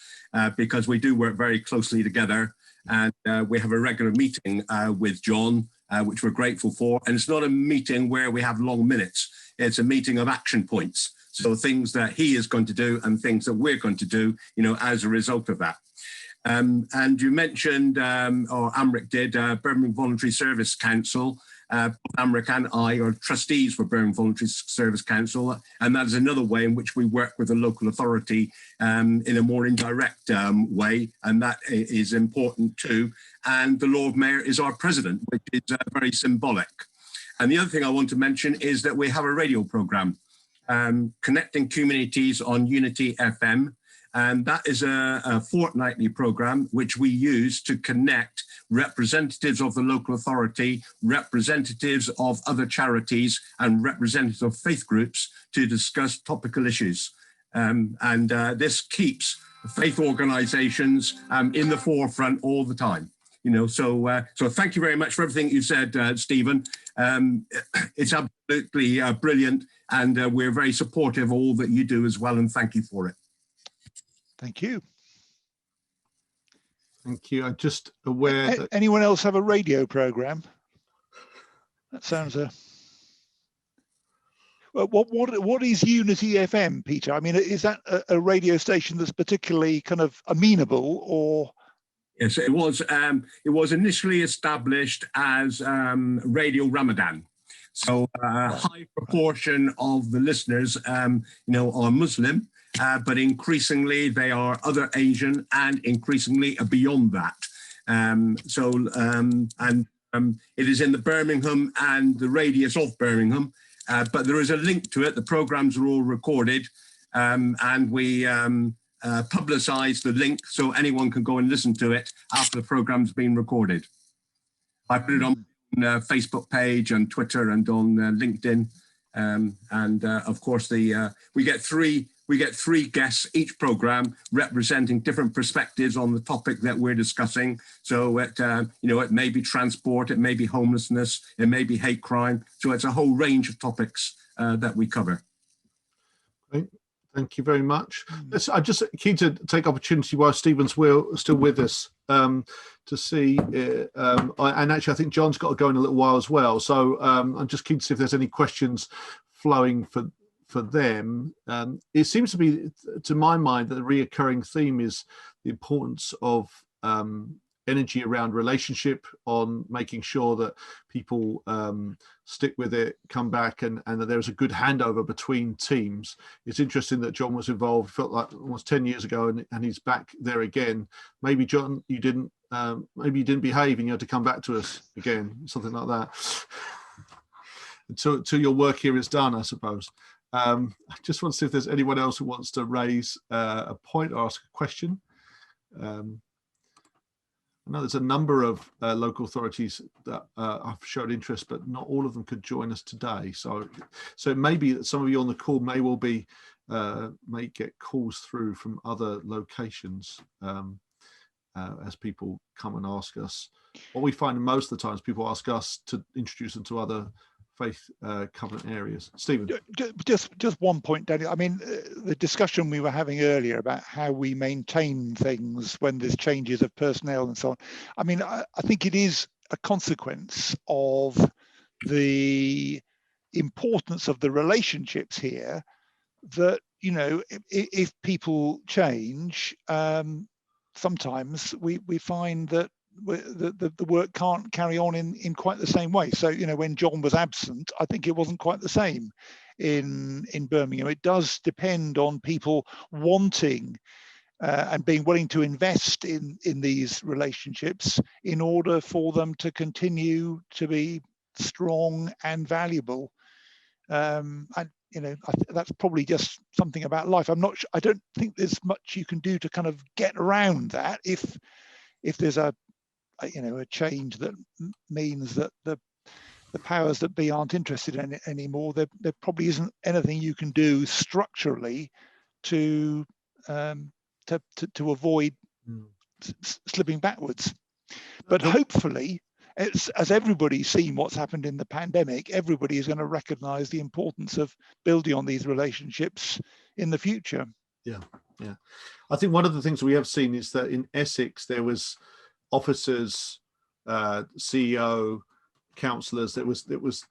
because we do work very closely together, and we have a regular meeting with John, which we're grateful for. And it's not a meeting where we have long minutes. It's a meeting of action points. So things that he is going to do and things that we're going to do, as a result of that. And you mentioned, or Amric did, Birmingham Voluntary Service Council. Amric and I are trustees for Birmingham Voluntary Service Council, and that is another way in which we work with the local authority in a more indirect way, and that is important too. And the Lord Mayor is our president, which is very symbolic. And the other thing I want to mention is that we have a radio programme, Connecting Communities on Unity FM. And that is a fortnightly programme which we use to connect representatives of the local authority, representatives of other charities, and representatives of faith groups to discuss topical issues. This keeps faith organisations in the forefront all the time. So thank you very much for everything you said, Stephen. It's absolutely brilliant, and we're very supportive of all that you do as well, and thank you for it. Thank you. Thank you. I'm just aware that... Anyone else have a radio program? That sounds what is Unity FM, Peter? I mean, is that a radio station that's particularly kind of amenable, or? Yes, it was initially established as Radio Ramadan. So a high proportion of the listeners, are Muslim, but increasingly they are other Asian, and increasingly beyond that. It is in the Birmingham and the radius of Birmingham, but there is a link to it. The programs are all recorded, and we publicise the link so anyone can go and listen to it after the program's been recorded. I put it on Facebook page and Twitter and on LinkedIn, and of course we get three guests each program representing different perspectives on the topic that we're discussing. So it may be transport, it may be homelessness, it may be hate crime. So it's a whole range of topics that we cover. Great. Thank you very much. I'm just keen to take opportunity while Stephen's still with us to see, and actually I think John's got to go in a little while as well. So I'm just keen to see if there's any questions flowing for them. It seems to be, to my mind, that the reoccurring theme is the importance of energy around relationship, on making sure that people stick with it, come back, and that there's a good handover between teams. It's interesting that John was involved, felt like almost 10 years ago, and he's back there again. Maybe John, you didn't behave and you had to come back to us again, something like that. Until your work here is done, I suppose. I just want to see if there's anyone else who wants to raise a point or ask a question. I know there's a number of local authorities that have showed interest, but not all of them could join us today. So it may be that some of you on the call may well be may get calls through from other locations as people come and ask us. What we find most of the times, people ask us to introduce them to other faith covenant areas. Stephen, just one point, Daniel. I mean, the discussion we were having earlier about how we maintain things when there's changes of personnel and so on. I mean, I think it is a consequence of the importance of the relationships here, that, you know, if people change, sometimes we find that the work can't carry on in quite the same way. So, you know, when John was absent, I think it wasn't quite the same in Birmingham. It does depend on people wanting and being willing to invest in these relationships in order for them to continue to be strong and valuable. And you know, that's probably just something about life. I don't think there's much you can do to kind of get around that. If there's a change that means that the powers that be aren't interested in it anymore, there probably isn't anything you can do structurally to avoid slipping backwards. But hopefully, as everybody's seen what's happened in the pandemic, everybody is going to recognise the importance of building on these relationships in the future. Yeah. I think one of the things we have seen is that in Essex there was officers, CEO, councillors. It was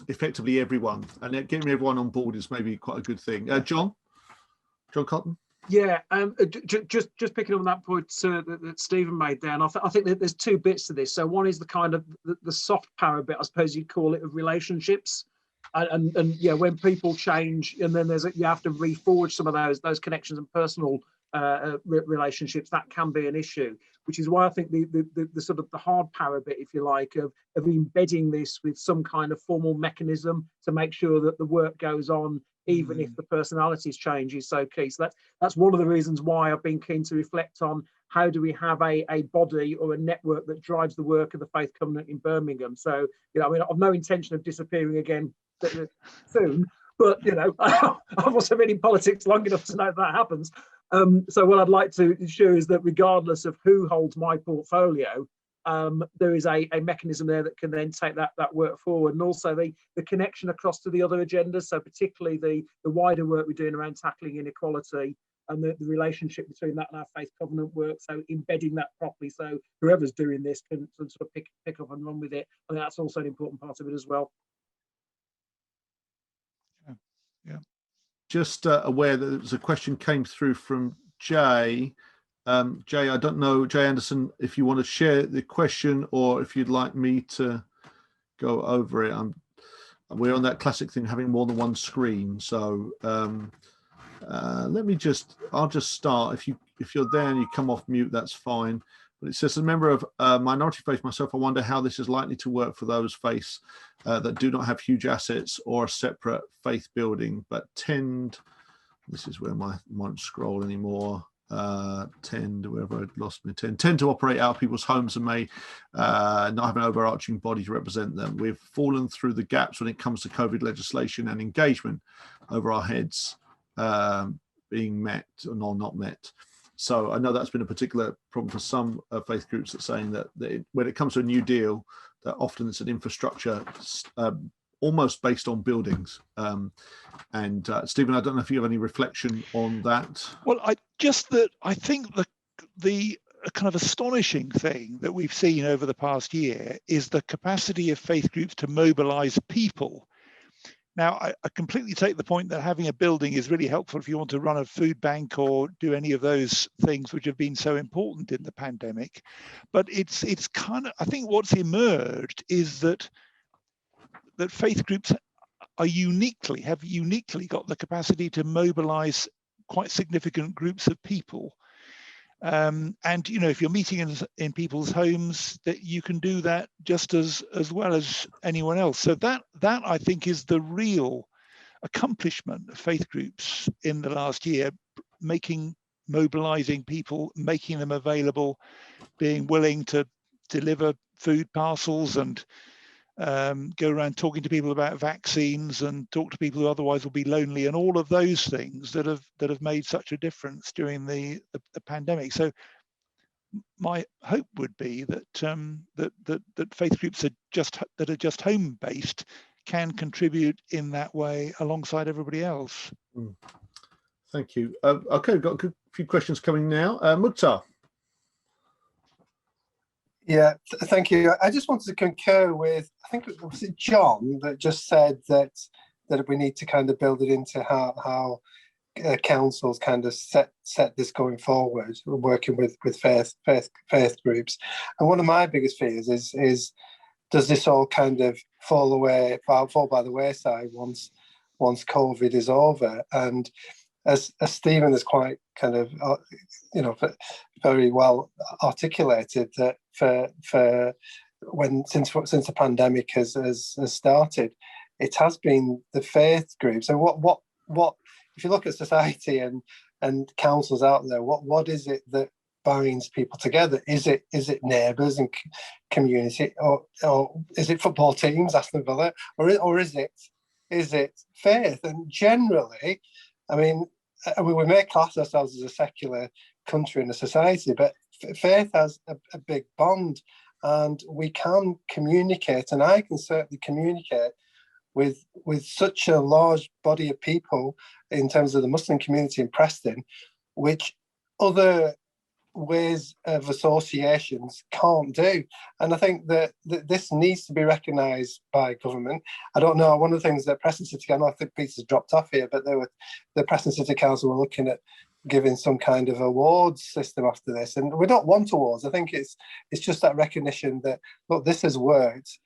effectively everyone, and getting everyone on board is maybe quite a good thing. John Cotton. Yeah, just picking up on that point that Stephen made there, and I think that there's two bits to this. So one is the kind of the soft power bit, I suppose you'd call it, of relationships, and yeah, when people change, and then you have to reforge some of those connections and personal relationships, that can be an issue. Which is why I think the sort of the hard power bit, if you like, of embedding this with some kind of formal mechanism to make sure that the work goes on, even if the personalities change, is so key. So that's one of the reasons why I've been keen to reflect on how do we have a body or a network that drives the work of the Faith Covenant in Birmingham. So, you know, I mean, I've no intention of disappearing again soon, but, you know, I've also been in politics long enough to know that happens. So what I'd like to ensure is that regardless of who holds my portfolio, there is a mechanism there that can then take that work forward, and also the connection across to the other agendas. So particularly the wider work we're doing around tackling inequality and the relationship between that and our Faith Covenant work. So embedding that properly, so whoever's doing this can sort of pick up and run with it. I think that's also an important part of it as well. Yeah. Just aware that there was a question came through from Jay. Jay, I don't know, Jay Anderson, if you want to share the question or if you'd like me to go over it. We're on that classic thing, having more than one screen. So I'll just start. If you're there and you come off mute, that's fine. But it says, as a member of minority faith myself, I wonder how this is likely to work for those faiths that do not have huge assets or a separate faith building, but tend, this is where I won't scroll anymore, tend to operate out of people's homes and may not have an overarching body to represent them. We've fallen through the gaps when it comes to COVID legislation and engagement over our heads being met or not met. So I know that's been a particular problem for some faith groups, that saying that when it comes to a new deal, that often it's an infrastructure almost based on buildings. And Stephen, I don't know if you have any reflection on that. Well, I think the kind of astonishing thing that we've seen over the past year is the capacity of faith groups to mobilize people. Now, I completely take the point that having a building is really helpful if you want to run a food bank or do any of those things which have been so important in the pandemic. But it's kind of, I think what's emerged is that faith groups have uniquely got the capacity to mobilize quite significant groups of people. And if you're meeting in people's homes, that you can do that just as well as anyone else. So that I think is the real accomplishment of faith groups in the last year, mobilizing people, making them available, being willing to deliver food parcels and go around talking to people about vaccines and talk to people who otherwise will be lonely, and all of those things that have made such a difference during the pandemic. So my hope would be that that faith groups that are just home based can contribute in that way alongside everybody else. Thank you. Okay, we've got a few questions coming now. Mukhtar. Yeah, thank you. I just wanted to concur with, I think it was John that just said that we need to kind of build it into how councils kind of set this going forward, working with faith groups. And one of my biggest fears is does this all kind of fall by the wayside once COVID is over? And as Stephen has quite kind of very well articulated, that for since the pandemic has started, it has been the faith groups. And what if you look at society and councils out there, what is it that binds people together? Is it neighbours and community, or is it football teams, Aston Villa, or is it faith? And generally, I mean, we may class ourselves as a secular country and a society, but faith has a big bond, and we can communicate, and I can certainly communicate with such a large body of people in terms of the Muslim community in Preston, which other ways of associations can't do. And I think that this needs to be recognised by government. I don't know, one of the things that Preston City Council, I think Peter's dropped off here, but the Preston City Council were looking at giving some kind of awards system after this. And we don't want awards. I think it's just that recognition that, look, this has worked.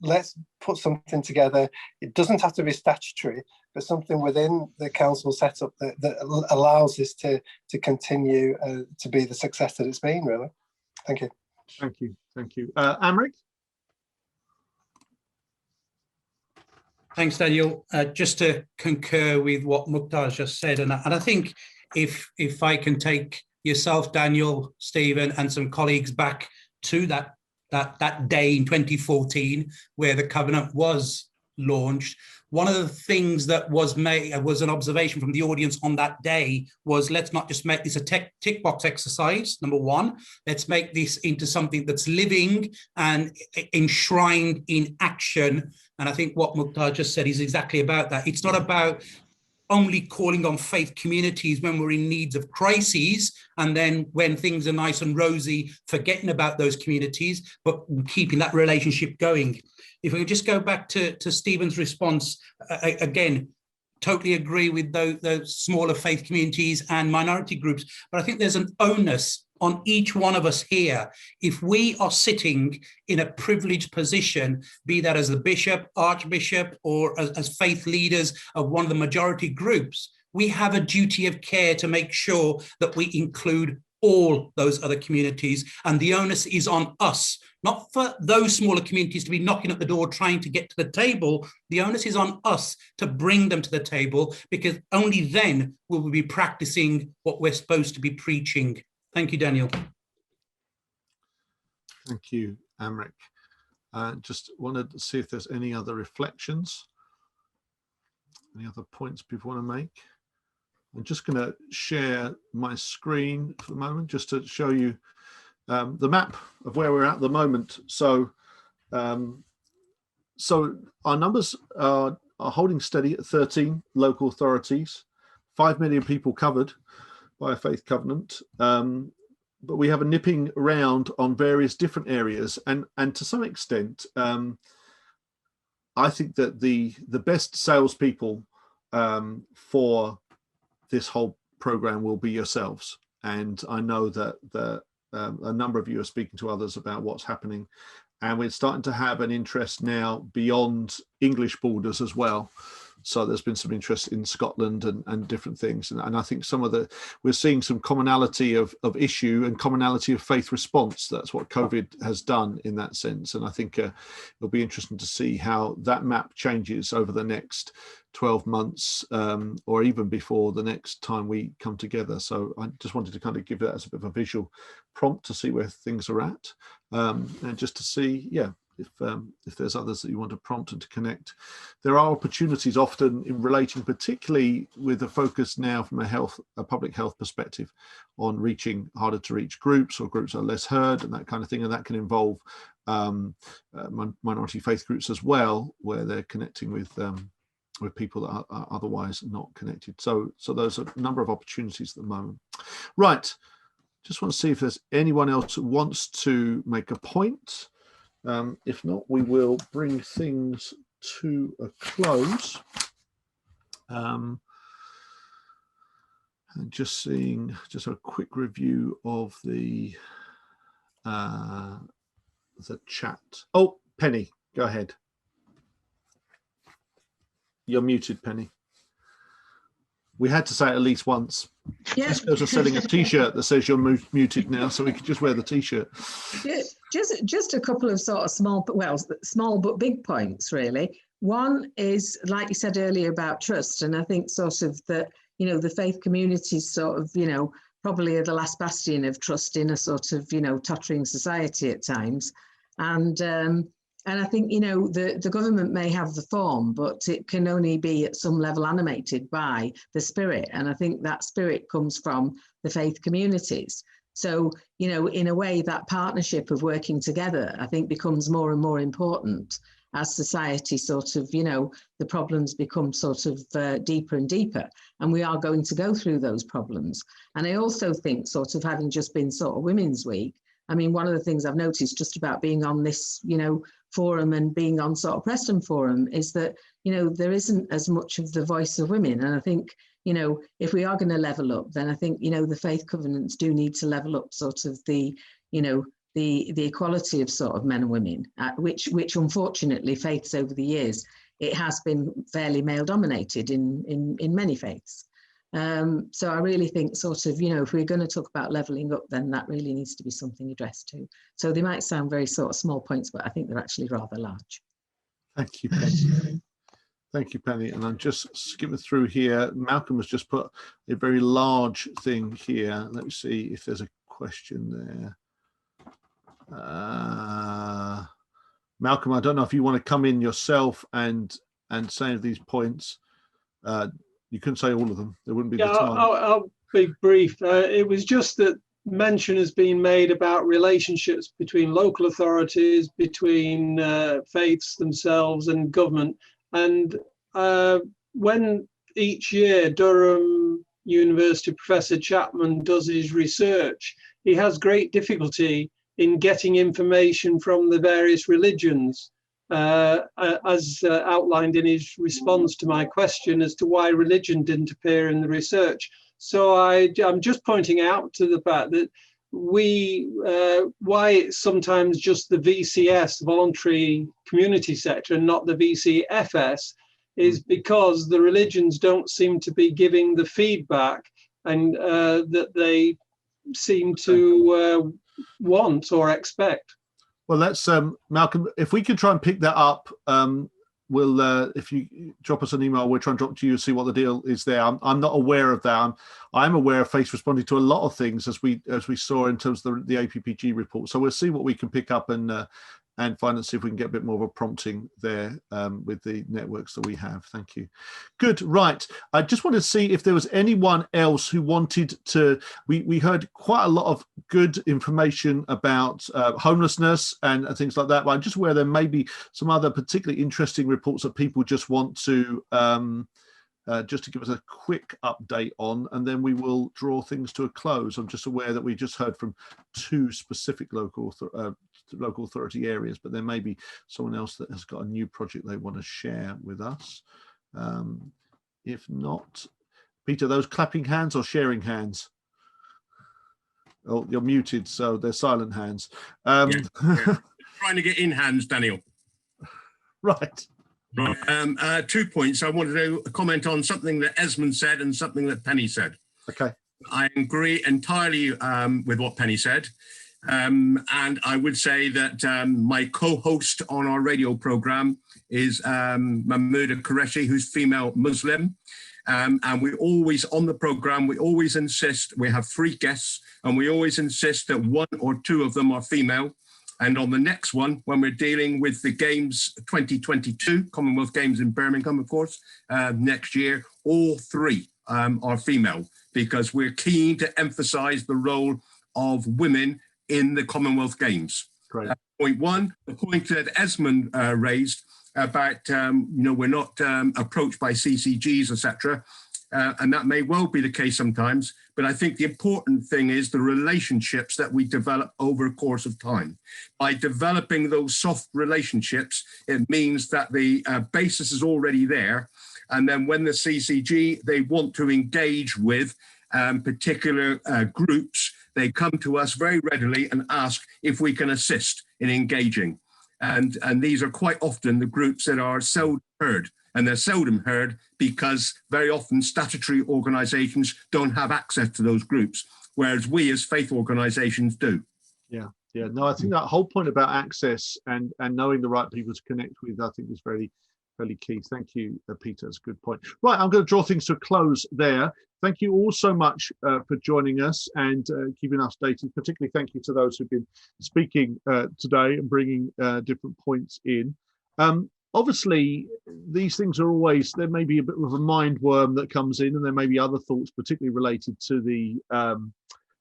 Let's put something together. It doesn't have to be statutory, but something within the council setup that allows this to continue to be the success that it's been, really. Thank you. Thank you. Thank you. Amrik? Thanks, Daniel. Just to concur with what Mukhtar just said, and I think if I can take yourself, Daniel, Stephen, and some colleagues back to that day in 2014 where the covenant was launched, one of the things that was made was an observation from the audience on that day was, let's not just make this a tick box exercise, number one, let's make this into something that's living and enshrined in action. And I think what Mukhtar just said is exactly about that. It's not about only calling on faith communities when we're in needs of crises, and then when things are nice and rosy, forgetting about those communities, but keeping that relationship going. If we could just go back to Stephen's response, again, totally agree with those smaller faith communities and minority groups, but I think there's an onus on each one of us here. If we are sitting in a privileged position, be that as the bishop, archbishop, or as faith leaders of one of the majority groups, we have a duty of care to make sure that we include all those other communities. And the onus is on us, not for those smaller communities to be knocking at the door trying to get to the table. The onus is on us to bring them to the table, because only then will we be practicing what we're supposed to be preaching. Thank you, Daniel. Thank you, Amrik. Just wanted to see if there's any other reflections, any other points people want to make. I'm just going to share my screen for the moment, just to show you the map of where we're at the moment. So So our numbers are holding steady at 13 local authorities, 5 million people covered by a faith covenant. But we have a nipping around on various different areas, and to some extent, I think that the best salespeople for this whole program will be yourselves. And I know that a number of you are speaking to others about what's happening, and we're starting to have an interest now beyond English borders as well. So there's been some interest in Scotland and different things. And I think we're seeing some commonality of issue and commonality of faith response. That's what COVID has done in that sense. And I think it'll be interesting to see how that map changes over the next 12 months or even before the next time we come together. So I just wanted to kind of give that as a bit of a visual prompt to see where things are at, and just to see, if there's others that you want to prompt and to connect. There are opportunities often in relating, particularly with a focus now from a public health perspective, on reaching harder to reach groups or groups that are less heard and that kind of thing. And that can involve minority faith groups as well, where they're connecting with people that are otherwise not connected. So there's a number of opportunities at the moment. Right. Just want to see if there's anyone else who wants to make a point. If not, we will bring things to a close. And just a quick review of the chat. Oh, Penny, go ahead. You're muted, Penny. We had to say it at least once. Yeah. Tesco's are selling a T-shirt that says you're muted now, so we could just wear the T-shirt. Yeah, just a couple of sort of small but big points, really. One is, like you said earlier, about trust, and I think sort of that, the faith communities sort of, probably are the last bastion of trust in a sort of, tottering society at times. And I think, the government may have the form, but it can only be at some level animated by the spirit. And I think that spirit comes from the faith communities. So, in a way, that partnership of working together, I think, becomes more and more important as society sort of, the problems become sort of deeper and deeper. And we are going to go through those problems. And I also think, sort of having just been sort of Women's Week, I mean, one of the things I've noticed just about being on this, forum and being on sort of Preston Forum is that, there isn't as much of the voice of women. And I think, if we are going to level up, then I think, the faith covenants do need to level up sort of the equality of sort of men and women, which unfortunately faiths over the years, it has been fairly male dominated in many faiths. So I really think sort of, if we're going to talk about levelling up, then that really needs to be something addressed to. So they might sound very sort of small points, but I think they're actually rather large. Thank you, Penny. Thank you, Penny. And I'm just skimming through here. Malcolm has just put a very large thing here. Let me see if there's a question there. Malcolm, I don't know if you want to come in yourself and say these points. You couldn't say all of them. There wouldn't be the time. I'll be brief. It was just that mention has been made about relationships between local authorities, between faiths themselves and government. And when each year Durham University Professor Chapman does his research, he has great difficulty in getting information from the various religions. As outlined in his response to my question as to why religion didn't appear in the research. So I'm just pointing out to the fact that why it's sometimes just the VCS, voluntary community sector, and not the VCFS, is because the religions don't seem to be giving the feedback and that they seem to want or expect. Well, let's, Malcolm, if we could try and pick that up, we'll, if you drop us an email, we'll try and drop to you and see what the deal is there. I'm not aware of that. I'm aware of faith responding to a lot of things as we saw in terms of the APPG report. So we'll see what we can pick up and and find and see if we can get a bit more of a prompting there with the networks that we have. Thank you. Good. Right. I just wanted to see if there was anyone else who wanted to. We heard quite a lot of good information about homelessness and things like that, but I'm just aware there may be some other particularly interesting reports that people just want to just to give us a quick update on, and then we will draw things to a close. I'm just aware that we just heard from 2 specific local authority areas, but there may be someone else that has got a new project they want to share with us. If not, Peter, those clapping hands or sharing hands? Oh, you're muted, so they're silent hands. Yeah. Trying to get in hands, Daniel. Right. Right. 2 points. I wanted to comment on something that Esmond said and something that Penny said. Okay. I agree entirely with what Penny said. And I would say that my co-host on our radio program is Mahmouda Qureshi, who's female Muslim. And we always, on the program, we always insist, we have 3 guests, and we always insist that 1 or 2 of them are female. And on the next one, when we're dealing with the Games 2022, Commonwealth Games in Birmingham, of course, next year, all 3 are female, because we're keen to emphasize the role of women in the Commonwealth Games. Great. Point 1, the point that Esmond raised about, we're not approached by CCGs, etc. And that may well be the case sometimes, but I think the important thing is the relationships that we develop over a course of time. By developing those soft relationships, it means that the basis is already there. And then when the CCG, they want to engage with particular groups, they come to us very readily and ask if we can assist in engaging. And these are quite often the groups that are seldom heard. And they're seldom heard because very often statutory organisations don't have access to those groups, whereas we as faith organisations do. Yeah, yeah. No, I think that whole point about access and knowing the right people to connect with, I think is very key. Thank you, Peter. That's a good point. Right, I'm going to draw things to a close there. Thank you all so much for joining us and keeping us updated. Particularly thank you to those who've been speaking today and bringing different points in. Obviously, these things are always, there may be a bit of a mind worm that comes in, and there may be other thoughts, particularly related to the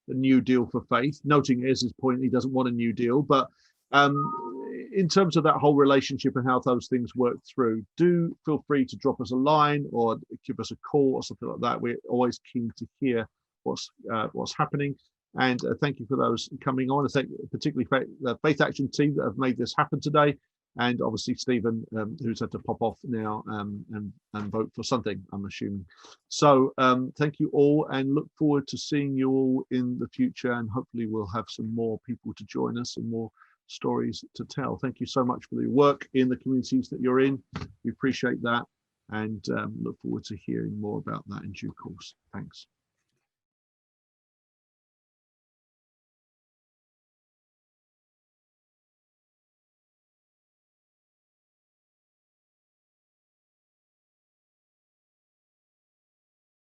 New Deal for faith, noting Ez's point, he doesn't want a New Deal. But in terms of that whole relationship and how those things work through, do feel free to drop us a line or give us a call or something like that. We're always keen to hear what's happening. And thank you for those coming on. I thank particularly the Faith Action team that have made this happen today. And obviously Stephen, who's had to pop off now and vote for something, I'm assuming. So thank you all, and look forward to seeing you all in the future. And hopefully we'll have some more people to join us and more stories to tell. Thank you so much for the work in the communities that you're in. We appreciate that, and look forward to hearing more about that in due course. Thanks.